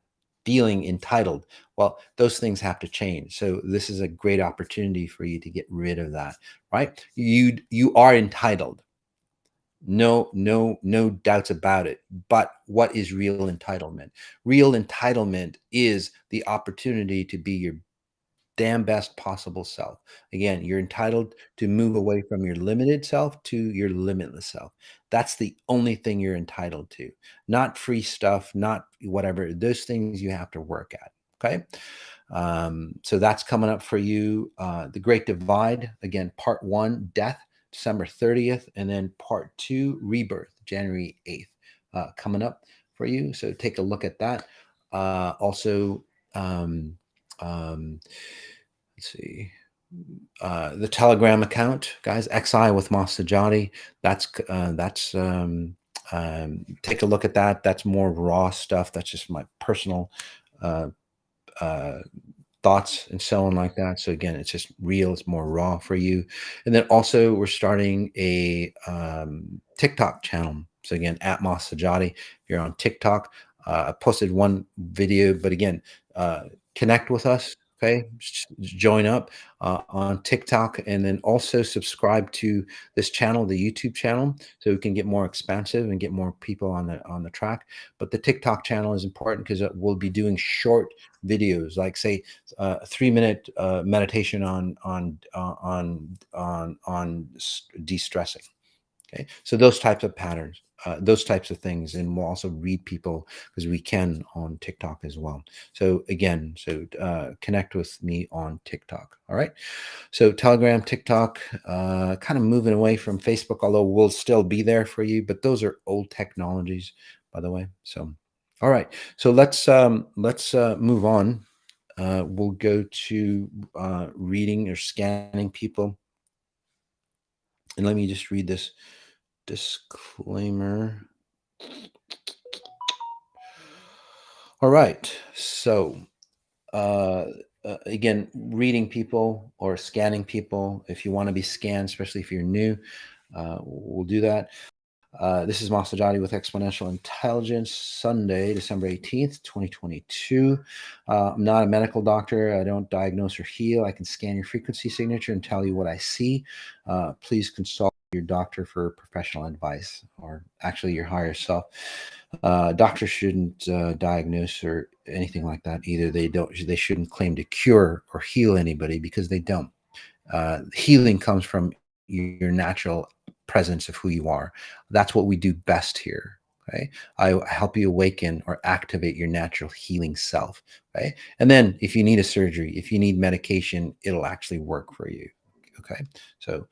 feeling entitled, well, those things have to change. So this is a great opportunity for you to get rid of that. Right? You are entitled. No doubts about it. But what is real entitlement? Real entitlement is the opportunity to be your damn best possible self. Again, you're entitled to move away from your limited self to your limitless self. That's the only thing you're entitled to. Not free stuff, not whatever. Those things you have to work at. Okay. So that's coming up for you. The Great Divide, again, part 1, death, December 30th, and then part 2, rebirth, January 8th, coming up for you. So take a look at that. Also, let's see, the Telegram account, guys, XI with Masati. That's take a look at that. That's more raw stuff. That's just my personal uh, thoughts and so on like that. So again, it's just real. It's more raw for you. And then also we're starting a TikTok channel. So again, at Masati, if you're on TikTok, I posted one video, but again, connect with us. Okay, join up on TikTok, and then also subscribe to this channel, the YouTube channel, so we can get more expansive and get more people on the track. But the TikTok channel is important because we'll be doing short videos, like say 3-minute meditation on de-stressing. Okay, so those types of patterns, those types of things, and we'll also read people because we can on TikTok as well. So again, connect with me on TikTok. All right. So Telegram, TikTok, kind of moving away from Facebook, although we'll still be there for you. But those are old technologies, by the way. So, all right. So let's move on. We'll go to reading or scanning people, and let me just read this disclaimer. All right. So, again, reading people or scanning people, if you want to be scanned, especially if you're new, we'll do that. This is Masati with Xponential Intelligence, Sunday, December 18th, 2022. I'm not a medical doctor. I don't diagnose or heal. I can scan your frequency signature and tell you what I see. Please consult your doctor for professional advice, or actually your higher self. Doctors shouldn't diagnose or anything like that either. They shouldn't claim to cure or heal anybody, because they don't. Healing comes from your natural presence of who you are. That's what we do best here. Okay, I help you awaken or activate your natural healing self. Okay, and then if you need a surgery, if you need medication, it'll actually work for you. Okay. So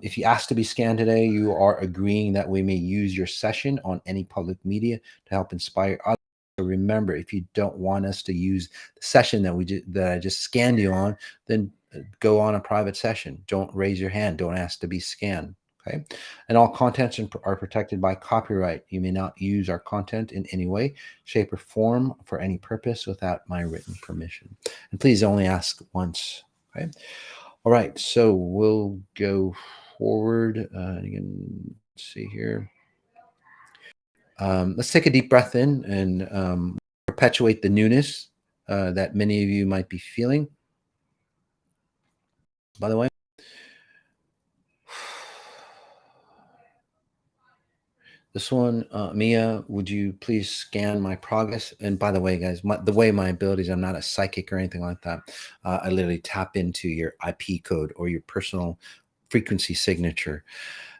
if you ask to be scanned today, you are agreeing that we may use your session on any public media to help inspire others. So remember, if you don't want us to use the session that I just scanned you on, then go on a private session. Don't raise your hand. Don't ask to be scanned. Okay. And all contents are protected by copyright. You may not use our content in any way, shape, or form for any purpose without my written permission. And please only ask once. Okay. All right. So we'll go forward. Again, let's see here. Let's take a deep breath in and perpetuate the newness that many of you might be feeling. By the way, this one, Mia, would you please scan my progress? And by the way, guys, the way my abilities, I'm not a psychic or anything like that. I literally tap into your IP code or your personal frequency signature.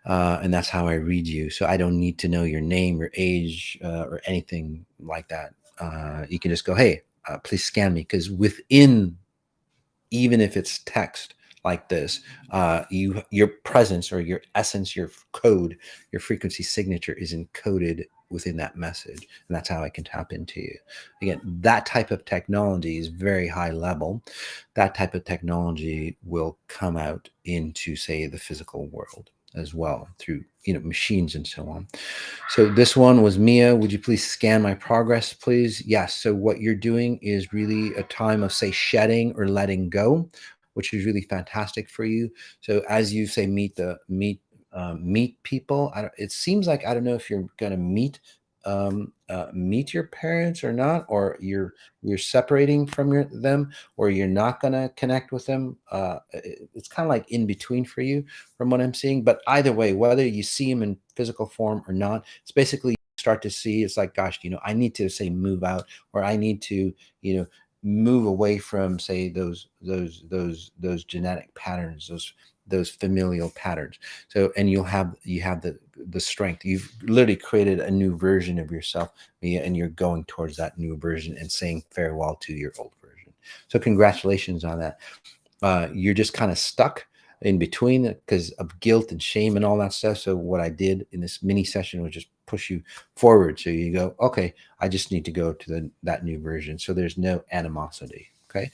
And that's how I read you. So I don't need to know your name, your age, or anything like that. You can just go, hey, please scan me. Because within, even if it's text like this, your presence or your essence, your code, your frequency signature is encoded within that message. And that's how I can tap into you. Again, that type of technology is very high level. That type of technology will come out into, say, the physical world as well through, machines and so on. So this one was Mia. Would you please scan my progress, please? Yes. So what you're doing is really a time of, say, shedding or letting go, which is really fantastic for you. So as you say, meet people. It seems like, I don't know if you're going to meet your parents or not, or you're separating from them, or you're not going to connect with them. It's kind of like in between for you from what I'm seeing. But either way, whether you see them in physical form or not, it's basically start to see, it's like, gosh, I need to, say, move out, or I need to, move away from, say, those genetic patterns, those familial patterns. So, and you have the strength. You've literally created a new version of yourself, Mia, and you're going towards that new version and saying farewell to your old version. So congratulations on that. You're just kind of stuck in between because of guilt and shame and all that stuff. So what I did in this mini session was just push you forward. So you go, okay, I just need to go to that new version. So there's no animosity. Okay.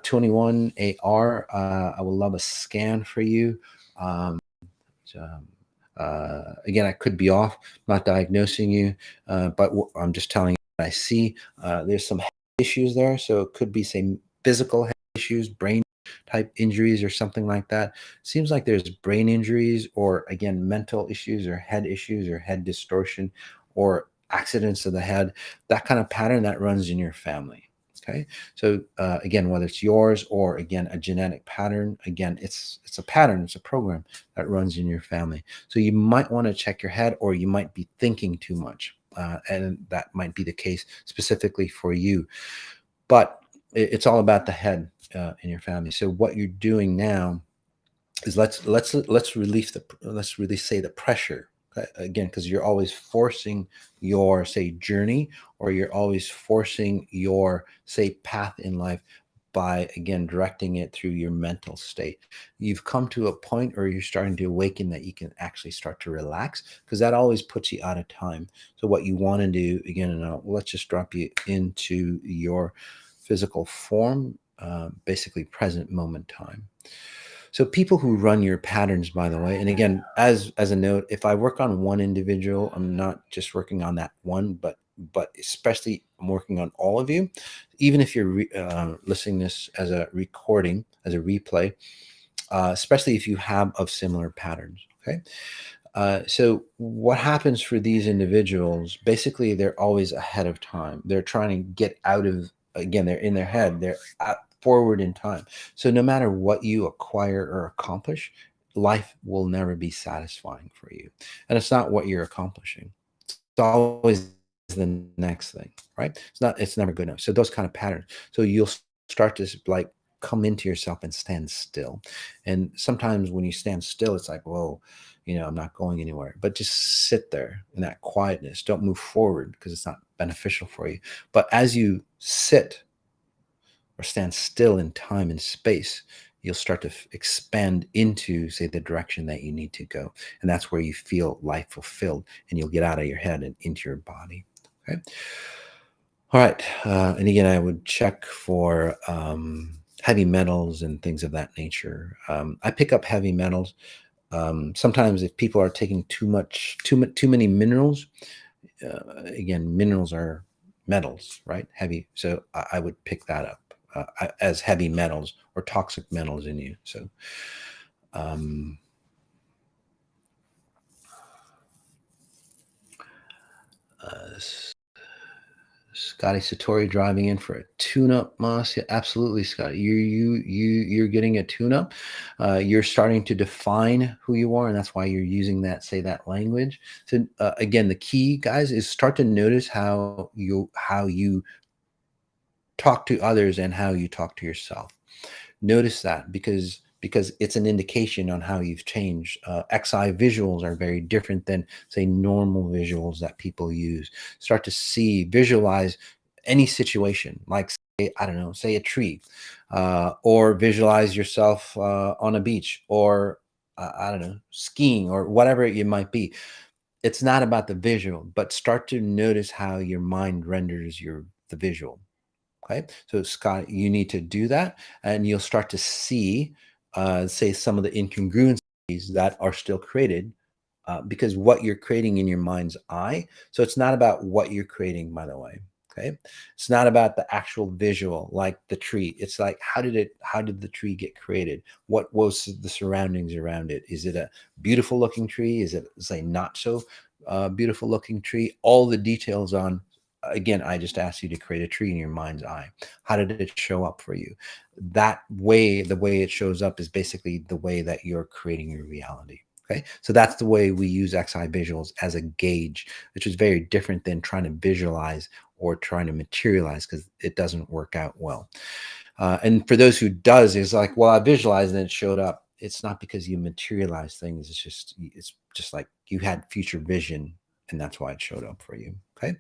21 AR, I will love a scan for you. So, again, I could be off, not diagnosing you, but I'm just telling you what I see. There's some health issues there. So it could be, say, physical health issues, brain type injuries or something like that. Seems like there's brain injuries, or again, mental issues or head distortion or accidents of the head, that kind of pattern that runs in your family. Okay. So again, whether it's yours or, again, a genetic pattern, again, it's a pattern, it's a program that runs in your family. So you might want to check your head, or you might be thinking too much. And that might be the case specifically for you. But it's all about the head in your family. So what you're doing now is let's release say the pressure, okay? Again, because you're always forcing your, say, journey, or you're always forcing your, say, path in life by, again, directing it through your mental state. You've come to a point, or you're starting to awaken, that you can actually start to relax, because that always puts you out of time. So what you want to do, again, let's just drop you into your physical form, basically present moment time. So people who run your patterns, by the way, and again, as a note, if I work on one individual, I'm not just working on that one, but especially I'm working on all of you. Even if you're listening this as a recording, as a replay, especially if you have of similar patterns. Okay. So what happens for these individuals, basically, they're always ahead of time. They're trying to get out of, again, they're in their head, they're forward in time. So no matter what you acquire or accomplish, life will never be satisfying for you. And it's not what you're accomplishing. It's always the next thing, right? It's never good enough. So those kind of patterns. So you'll start to, like, come into yourself and stand still. And sometimes when you stand still, it's like, whoa, I'm not going anywhere. But just sit there in that quietness. Don't move forward, because it's not beneficial for you. But as you sit or stand still in time and space, you'll start to expand into, say, the direction that you need to go. And that's where you feel life fulfilled, and you'll get out of your head and into your body. Okay. All right. And again, I would check for heavy metals and things of that nature. I pick up heavy metals. Sometimes if people are taking too many minerals, again, minerals are metals, right? Heavy. So I would pick that up as heavy metals or toxic metals in you. So, um, uh, Scotty Satori driving in for a tune-up, Moss. Yeah, absolutely, Scotty. You're getting a tune-up. You're starting to define who you are, and that's why you're using that language. So again, the key, guys, is start to notice how you talk to others and how you talk to yourself. Notice that, because it's an indication on how you've changed. XI visuals are very different than, say, normal visuals that people use. Start to visualize any situation, like, say, I don't know, say a tree, or visualize yourself on a beach, or I don't know, skiing, or whatever it might be. It's not about the visual, but start to notice how your mind renders the visual. Okay. So, Scott, you need to do that, and you'll start to see, say, some of the incongruencies that are still created, because what you're creating in your mind's eye. So it's not about what you're creating, by the way. Okay. It's not about the actual visual, like the tree. It's like, how did the tree get created? What was the surroundings around it? Is it a beautiful looking tree? Is it, say, not so beautiful looking tree? All the details on, again, I just asked you to create a tree in your mind's eye. How did it show up for you? That way, the way it shows up is basically the way that you're creating your reality. Okay. So that's the way we use XI visuals as a gauge, which is very different than trying to visualize or trying to materialize, because it doesn't work out well. And for those who does, is like, well, I visualized and it showed up. It's not because you materialize things. It's just like you had future vision, and that's why it showed up for you. Okay.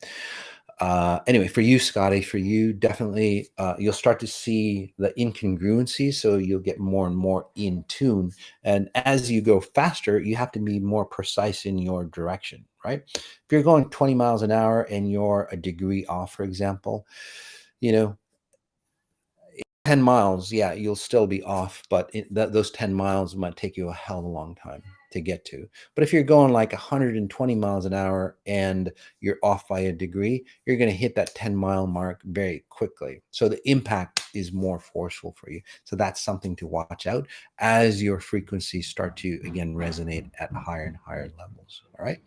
Anyway, for you, Scotty, for you, definitely, you'll start to see the incongruencies. So you'll get more and more in tune. And as you go faster, you have to be more precise in your direction, right? If you're going 20 miles an hour and you're a degree off, for example, you know, 10 miles, yeah, you'll still be off, but those 10 miles might take you a hell of a long time to get to. But if you're going like 120 miles an hour and you're off by a degree, you're going to hit that 10-mile mark very quickly. So the impact is more forceful for you. So that's something to watch out as your frequencies start to, again, resonate at higher and higher levels. All right.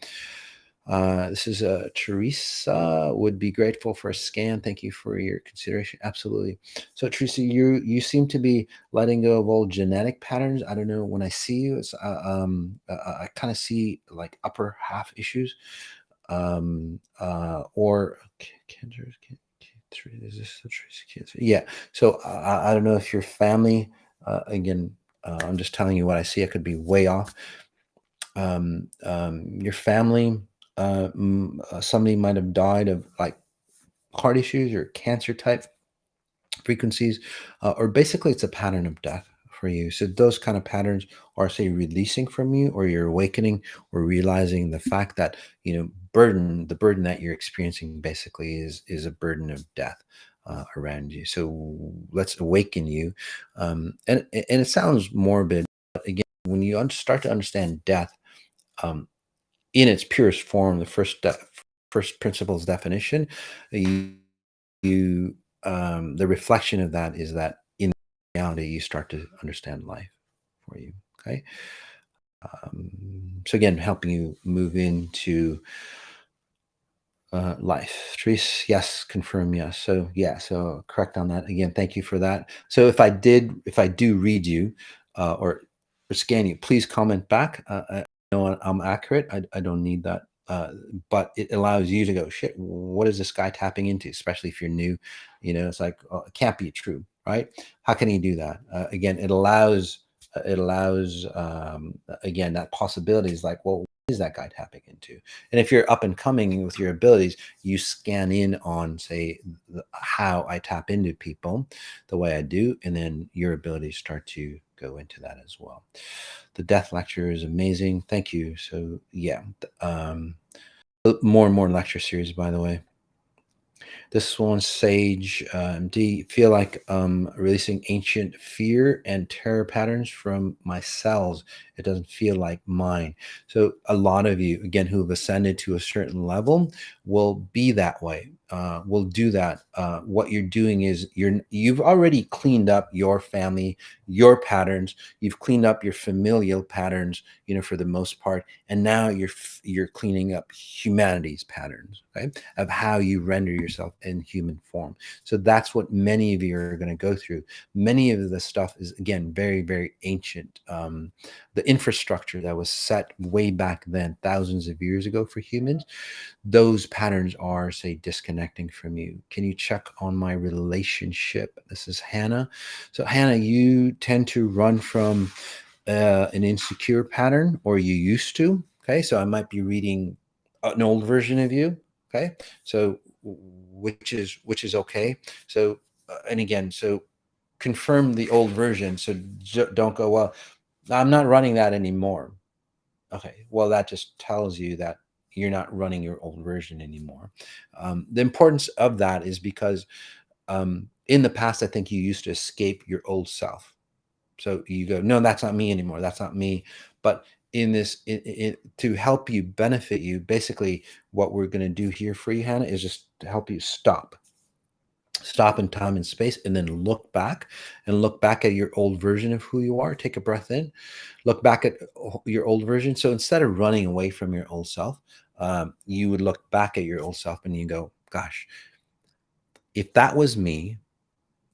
This is Teresa. Would be grateful for a scan. Thank you for your consideration. Absolutely. So, Teresa, you seem to be letting go of old genetic patterns. I don't know. When I see you, I kind of see like upper half issues, or cancer. Is this the Teresa cancer? Yeah. So I don't know if your family. Again, I'm just telling you what I see. I could be way off. Your family, somebody might have died of like heart issues or cancer type frequencies, or basically it's a pattern of death for you. So those kind of patterns are, say, releasing from you, or you're awakening or realizing the fact that, the burden that you're experiencing basically is a burden of death around you. So let's awaken you. And it sounds morbid, but again, when you start to understand death, um, in its purest form, the first principles definition, you, the reflection of that is that in reality, you start to understand life for you. Okay. So again, helping you move into life. Therese, yes, confirm, yes. So yeah, so correct on that. Again, thank you for that. So if I do read you, or scan you, please comment back. I know I'm accurate. I don't need that. But it allows you to go, shit, what is this guy tapping into? Especially if you're new, it's like, oh, it can't be true, right? How can he do that? Again, it allows again, that possibility is like, well, what is that guy tapping into? And if you're up and coming with your abilities, you scan in on, say, how I tap into people the way I do, and then your abilities start to go into that as well. The death lecture is amazing. Thank you. So yeah, more and more lecture series, by the way. This one, Sage MD, feel like releasing ancient fear and terror patterns from my cells. It doesn't feel like mine. So a lot of you, again, who have ascended to a certain level will be that way. Will do that. What you're doing is you've already cleaned up your family, your patterns. You've cleaned up your familial patterns, for the most part, and now you're cleaning up humanity's patterns, okay, of how you render yourself in human form. So that's what many of you are going to go through. Many of the stuff is, again, very, very ancient. The infrastructure that was set way back then, thousands of years ago for humans, those patterns are, say, disconnecting from you. Can you check on my relationship? This is Hannah. So Hannah, you tend to run from an insecure pattern, or you used to. Okay, so I might be reading an old version of you. Okay, so which is okay. So and again, so confirm the old version. So don't go, well, I'm not running that anymore. Okay, well, that just tells you that you're not running your old version anymore. The importance of that is because in the past, I think you used to escape your old self. So you go, no, that's not me anymore. That's not me. But in this, to help you, benefit you, basically what we're going to do here for you, Hannah, is just to help you stop in time and space, and then look back at your old version of who you are. Take a breath in, look back at your old version. So instead of running away from your old self, you would look back at your old self and you go, gosh, if that was me,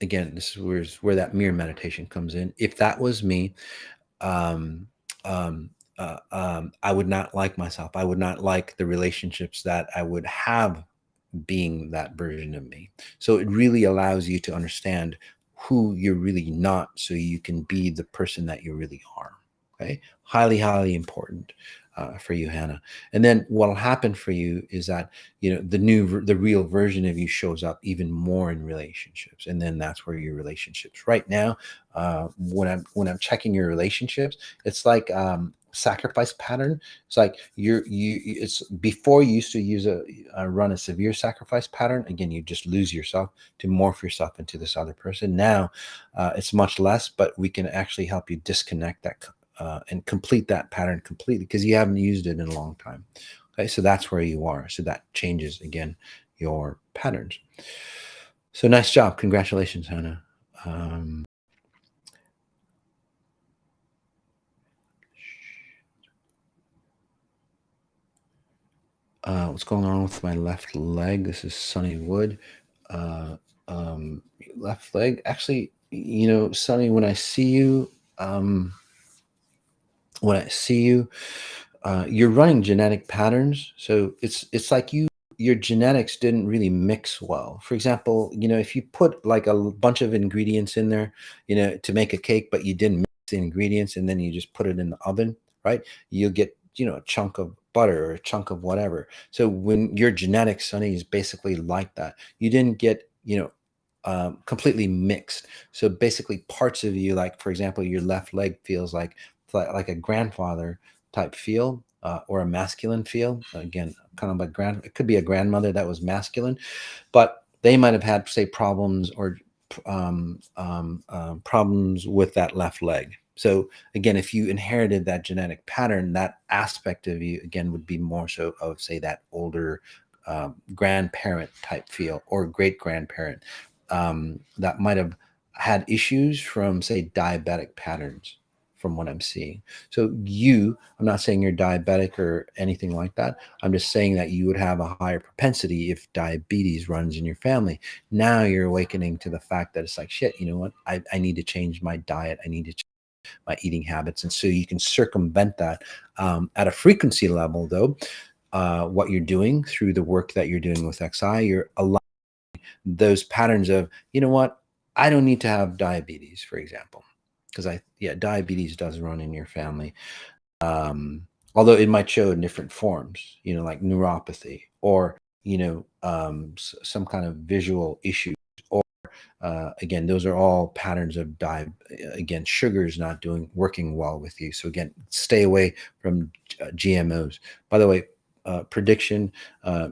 again, this is where that mirror meditation comes in. If that was me, um, I would not like myself. I would not like the relationships that I would have being that version of me. So it really allows you to understand who you're really not, so you can be the person that you really are. Okay, highly, highly important for you, Hannah. And then what'll happen for you is that the real version of you shows up even more in relationships, and then that's where your relationships. Right now, when I'm checking your relationships, it's like sacrifice pattern. It's like it's before you used to use run a severe sacrifice pattern. Again, you just lose yourself to morph yourself into this other person. Now it's much less, but we can actually help you disconnect that and complete that pattern completely, because you haven't used it in a long time. Okay, so that's where you are. So that changes, again, your patterns. So nice job. Congratulations, Hannah. What's going on with my left leg? This is Sunny Wood. Left leg. Actually, Sunny, when I see you, you're running genetic patterns. So it's like your genetics didn't really mix well. For example, if you put like a bunch of ingredients in there, to make a cake, but you didn't mix the ingredients, and then you just put it in the oven, right? You'll get, a chunk of butter or a chunk of whatever. So when your genetics, Sonny, is basically like that, you didn't get, completely mixed. So basically parts of you, like, for example, your left leg feels like a grandfather type feel, or a masculine feel. Again, kind of like it could be a grandmother that was masculine, but they might have had, say, problems or problems with that left leg. So again, if you inherited that genetic pattern, that aspect of you, again, would be more so of, say, that older grandparent type feel, or great grandparent that might have had issues from, say, diabetic patterns, from what I'm seeing. So I'm not saying you're diabetic or anything like that. I'm just saying that you would have a higher propensity if diabetes runs in your family. Now you're awakening to the fact that it's like, shit, you know what? I need to change my diet. I need to change my eating habits. And so you can circumvent that at a frequency level, though. What you're doing through the work that you're doing with XI, you're allowing those patterns of, you know what? I don't need to have diabetes, for example, because diabetes does run in your family. Although it might show in different forms, like neuropathy, or some kind of visual issue, or Again, those are all patterns of again, sugar is not working well with you. So again, stay away from GMOs. By the way, prediction: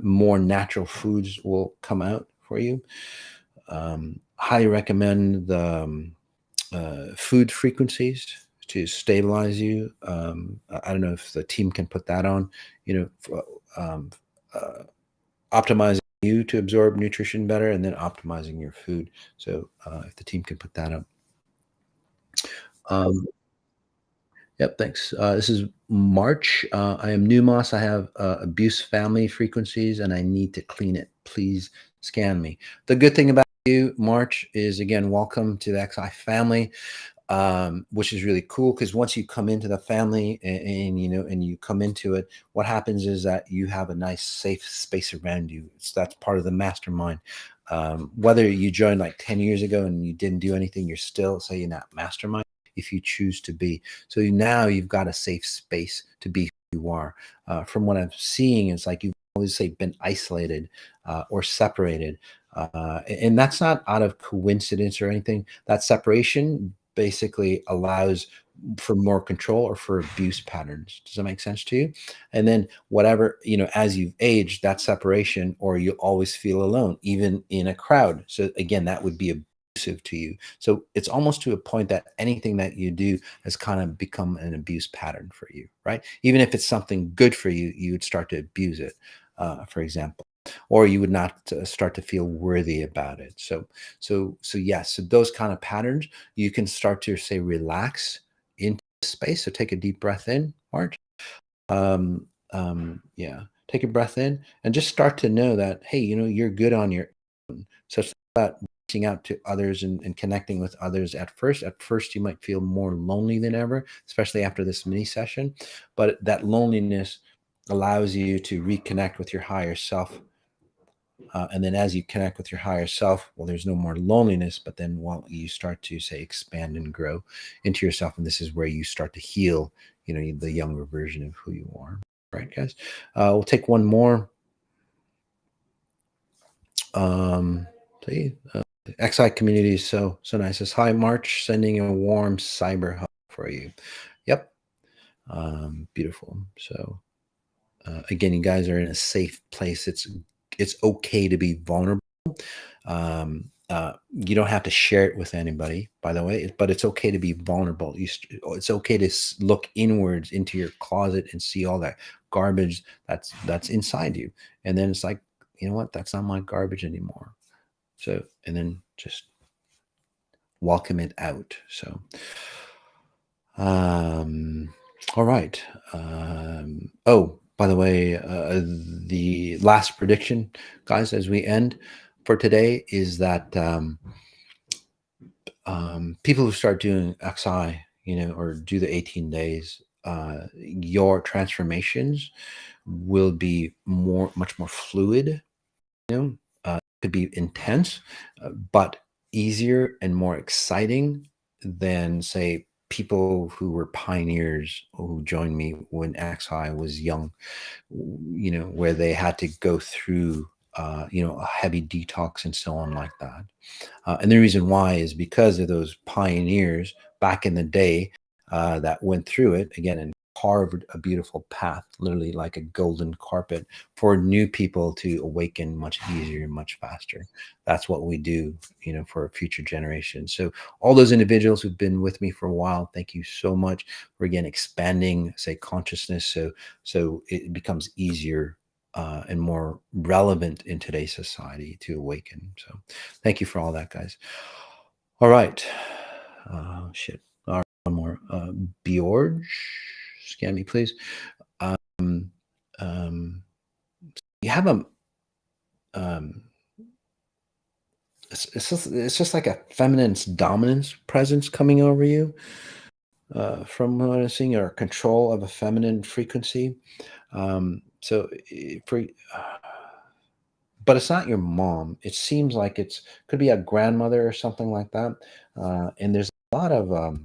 more natural foods will come out for you. Highly recommend the food frequencies to stabilize you. I don't know if the team can put that on. Um, uh, Optimizing you to absorb nutrition better, and then optimizing your food. So if the team can put that up. Um, yep, thanks. This is March. I am Numos. I have abuse family frequencies, and I need to clean it. Please scan me. The good thing about you, March, is again, welcome to the XI family. Which is really cool, because once you come into the family and you come into it, what happens is that you have a nice safe space around you. That's part of the mastermind. Whether you joined like 10 years ago and you didn't do anything, you're still, say, in that mastermind if you choose to be. So now you've got a safe space to be who you are. From what I'm seeing, it's like you've always, say, been isolated or separated. And that's not out of coincidence or anything. That separation basically allows for more control or for abuse patterns. Does that make sense to you? And then whatever, as you've aged, that separation, or you always feel alone, even in a crowd. So again, that would be abusive to you. So it's almost to a point that anything that you do has kind of become an abuse pattern for you, right? Even if it's something good for you, you would start to abuse it, for example, or you would not start to feel worthy about it. So yes, so those kind of patterns, you can start to, say, relax into space. So take a deep breath in, March. Yeah, take a breath in and just start to know that, hey, you're good on your own. So it's not about reaching out to others and connecting with others at first. At first, you might feel more lonely than ever, especially after this mini session. But that loneliness allows you to reconnect with your higher self. And then as you connect with your higher self, well, there's no more loneliness, but then you start to, say, expand and grow into yourself. And this is where you start to heal, the younger version of who you are. Right, guys? We'll take one more. See, XI community is so nice. It says, hi, March, sending a warm cyber hug for you. Yep. Beautiful. So again, you guys are in a safe place. It's okay to be vulnerable. You don't have to share it with anybody, by the way, but it's okay to be vulnerable. It's okay to look inwards into your closet and see all that garbage that's inside you. And then it's like, you know what? That's not my garbage anymore. So, and then just welcome it out. So, all right. Oh, by the way, the last prediction, guys, as we end for today, is that people who start doing XI, or do the 18 days, your transformations will be much more fluid. Could be intense, but easier and more exciting than, say, people who were pioneers who joined me when XI was young, where they had to go through, a heavy detox and so on like that. And the reason why is because of those pioneers back in the day that went through it again and carved a beautiful path, literally like a golden carpet, for new people to awaken much easier and much faster. That's what we do, for future generations. So all those individuals who've been with me for a while, thank you so much for, again, expanding, say, consciousness, so it becomes easier and more relevant in today's society to awaken. So thank you for all that, guys. All right. Shit. All right, one more. Bjorge, scan me, please. Um, you have a it's just like a feminine dominance presence coming over you, from what I'm seeing, or control of a feminine frequency. So for but it's not your mom. It seems like could be a grandmother or something like that. And there's a lot of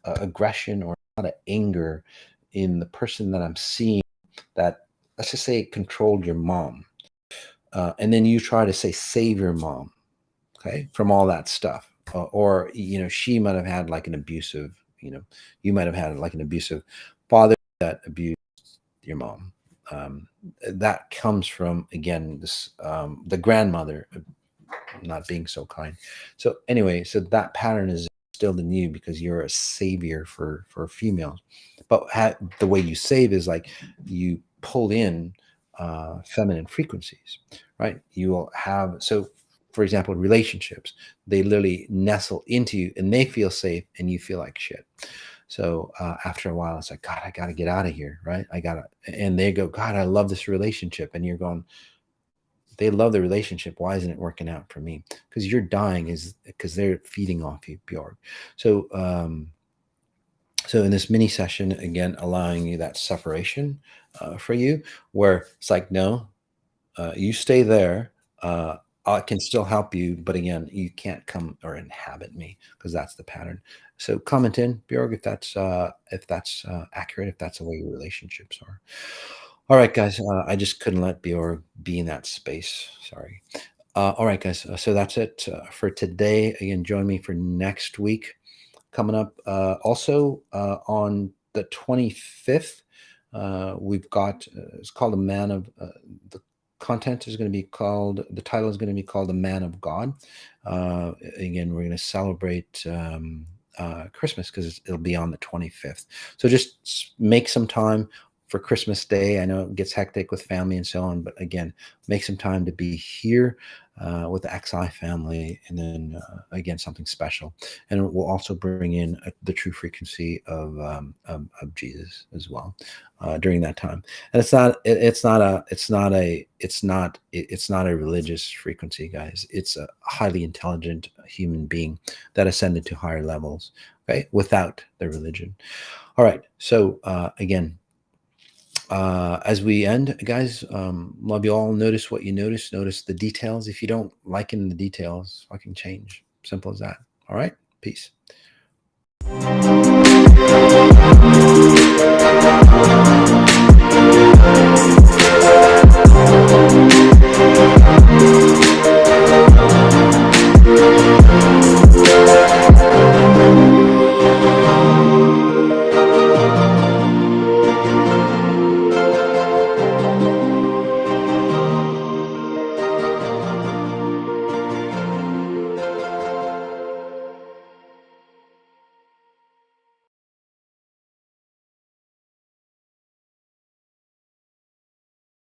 aggression or a lot of anger in the person that I'm seeing that, let's just say, controlled your mom. And then you try to, say, save your mom. okay, from all that stuff. Or, she might have had like an abusive, you might have had like an abusive father that abused your mom. That comes from, again, this the grandmother not being so kind. So anyway, so that pattern is instilled in you because you're a savior for females. But the way you save is like you pull in feminine frequencies, right? You will have, so for example, relationships, they literally nestle into you and they feel safe and you feel like shit. So after a while, it's like, God, I got to get out of here, right? And they go, God, I love this relationship. And you're going, they love the relationship. Why isn't it working out for me? Because you're dying is because they're feeding off you, Bjorg. So, so in this mini session, again, allowing you that separation for you, where it's like, no, you stay there. I can still help you, but again, you can't come or inhabit me because that's the pattern. So comment in, Bjorg, if that's accurate, if that's the way your relationships are. All right, guys. I just couldn't let Bjorg be in that space. Sorry. All right, guys. So that's it for today. Again, join me for next week. Coming up also on the 25th, we've got, it's called A Man of, the content is going to be called, the title is going to be called The Man of God. Again, we're going to celebrate Christmas because it'll be on the 25th. So just make some time for Christmas Day. I know it gets hectic with family and so on, but again, make some time to be here with the XI family, and then again, something special. And we'll also bring in the true frequency of Jesus as well during that time. And it's not a religious frequency, guys. It's a highly intelligent human being that ascended to higher levels, okay, without the religion. All right. So again, as we end, guys, love you all. Notice what you notice. Notice the details. If you don't like it in the details, fucking change. Simple as that. All right. Peace.